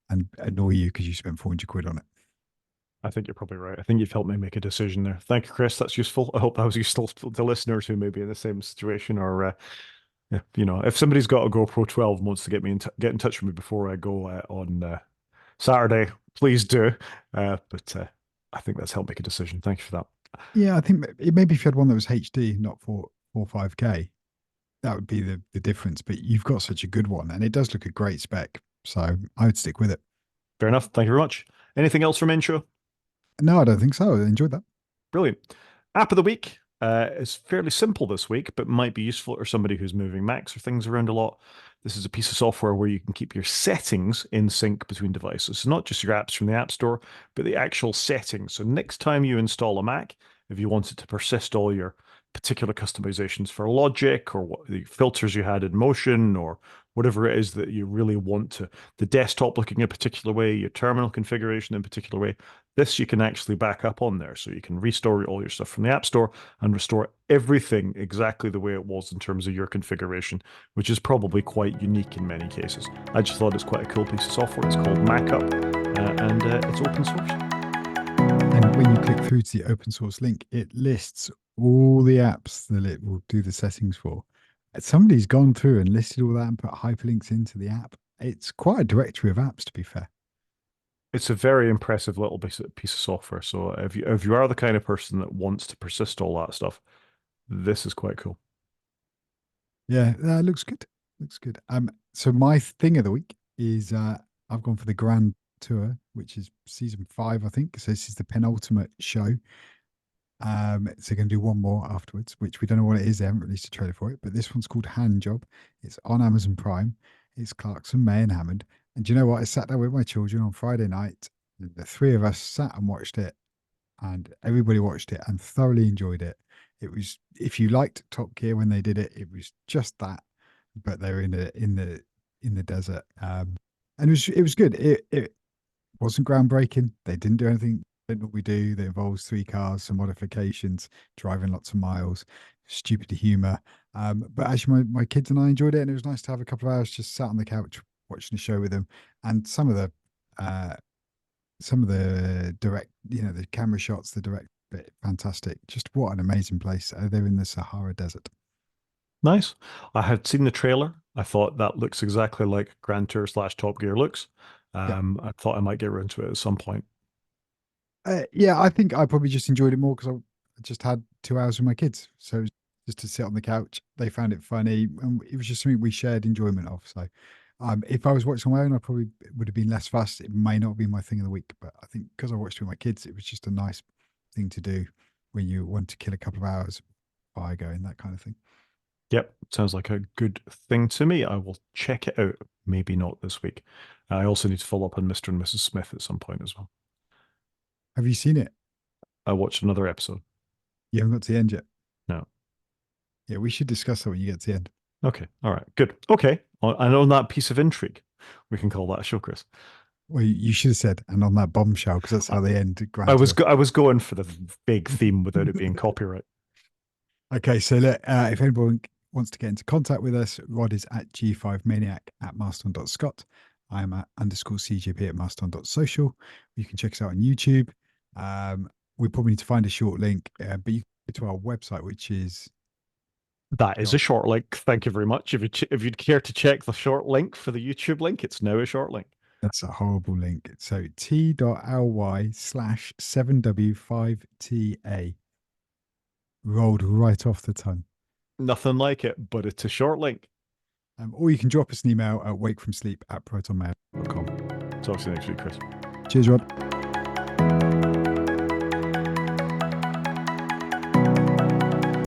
Speaker 2: and annoy you because you spent 400 quid on it.
Speaker 1: I think you're probably right. I think you've helped me make a decision there. Thank you, Chris. That's useful. I hope that was useful to listeners who may be in the same situation or yeah, if somebody's got a GoPro 12 and wants to get in touch with me before I go on Saturday, please do. But I think that's helped make a decision. Thank you for that.
Speaker 2: Yeah, I think maybe if you had one that was HD, not 4.5K, that would be the difference. But you've got such a good one, and it does look a great spec. So I would stick with it.
Speaker 1: Fair enough. Thank you very much. Anything else from Intro?
Speaker 2: No, I don't think so. I enjoyed that.
Speaker 1: Brilliant. App of the week is fairly simple this week, but might be useful for somebody who's moving Macs or things around a lot. This is a piece of software where you can keep your settings in sync between devices. So not just your apps from the App Store, but the actual settings. So next time you install a Mac, if you want it to persist all your particular customizations for logic or what the filters you had in motion or whatever it is that you really want to, the desktop looking a particular way, your terminal configuration in a particular way, this you can actually back up on there. So you can restore all your stuff from the App Store and restore everything exactly the way it was in terms of your configuration, which is probably quite unique in many cases. I just thought it's quite a cool piece of software. It's called Mackup, and it's open source.
Speaker 2: And when you click through to the open source link, it lists all the apps that it will do the settings for. Somebody's gone through and listed all that and put hyperlinks into the app. It's quite a directory of apps, to be fair.
Speaker 1: It's a very impressive little piece of software. So if you are the kind of person that wants to persist all that stuff, this is quite cool.
Speaker 2: Yeah, that looks good. Looks good. So my thing of the week is I've gone for the Grand Tour, which is season 5, I think. So this is the penultimate show. So they're going to do one more afterwards, which we don't know what it is. They haven't released a trailer for it, but this one's called Hand Job. It's on Amazon Prime. It's Clarkson, May, and Hammond. And do you know what? I sat down with my children on Friday night. And the three of us sat and watched it, and everybody watched it and thoroughly enjoyed it. It was, if you liked Top Gear when they did it, it was just that, but they're in the desert. And it was good. It wasn't groundbreaking. They didn't do anything they normally do that involves 3 cars, some modifications, driving lots of miles, stupid humor. But actually, my kids and I enjoyed it, and it was nice to have a couple of hours just sat on the couch watching the show with them. And some of the direct, the camera shots, the direct bit, fantastic. Just what an amazing place. They're in the Sahara Desert.
Speaker 1: Nice. I had seen the trailer. I thought that looks exactly like Grand Tour slash Top Gear looks.
Speaker 2: Yeah.
Speaker 1: I thought I might get around to it at some point.
Speaker 2: Yeah, I think I probably just enjoyed it more because I just had 2 hours with my kids. So it was just to sit on the couch, they found it funny, and it was just something we shared enjoyment of. So if I was watching on my own, I probably would have been less fussed. It may not be my thing of the week, but I think because I watched it with my kids, it was just a nice thing to do when you want to kill a couple of hours by going, that kind of thing.
Speaker 1: Yep, sounds like a good thing to me. I will check it out. Maybe not this week. I also need to follow up on Mr. and Mrs. Smith at some point as well.
Speaker 2: Have you seen it?
Speaker 1: I watched another episode.
Speaker 2: You haven't got to the end yet.
Speaker 1: No.
Speaker 2: Yeah, we should discuss that when you get to the end.
Speaker 1: Okay. All right. Good. Okay. And on that piece of intrigue, we can call that a show, Chris.
Speaker 2: Well, you should have said, and on that bombshell, because that's how they end
Speaker 1: I
Speaker 2: Grand
Speaker 1: was
Speaker 2: Tour.
Speaker 1: I was going for the big theme without it being copyright.
Speaker 2: Okay, so if anyone wants to get into contact with us, Rod is at g5maniac@mastodon.scot. I'm at _CJP at mastodon.social. You can check us out on YouTube. We probably need to find a short link, but you can go to our website, which is
Speaker 1: That is a short link. Thank you very much. If you'd care to check the short link for the YouTube link, it's now a short link.
Speaker 2: that's a horrible link. So t.ly/7w5ta. Rolled right off the tongue.
Speaker 1: Nothing like it, but it's a short link.
Speaker 2: Or you can drop us an email at wakefromsleep@protonmail.com.
Speaker 1: Talk to you next week, Chris.
Speaker 2: Cheers, Rod.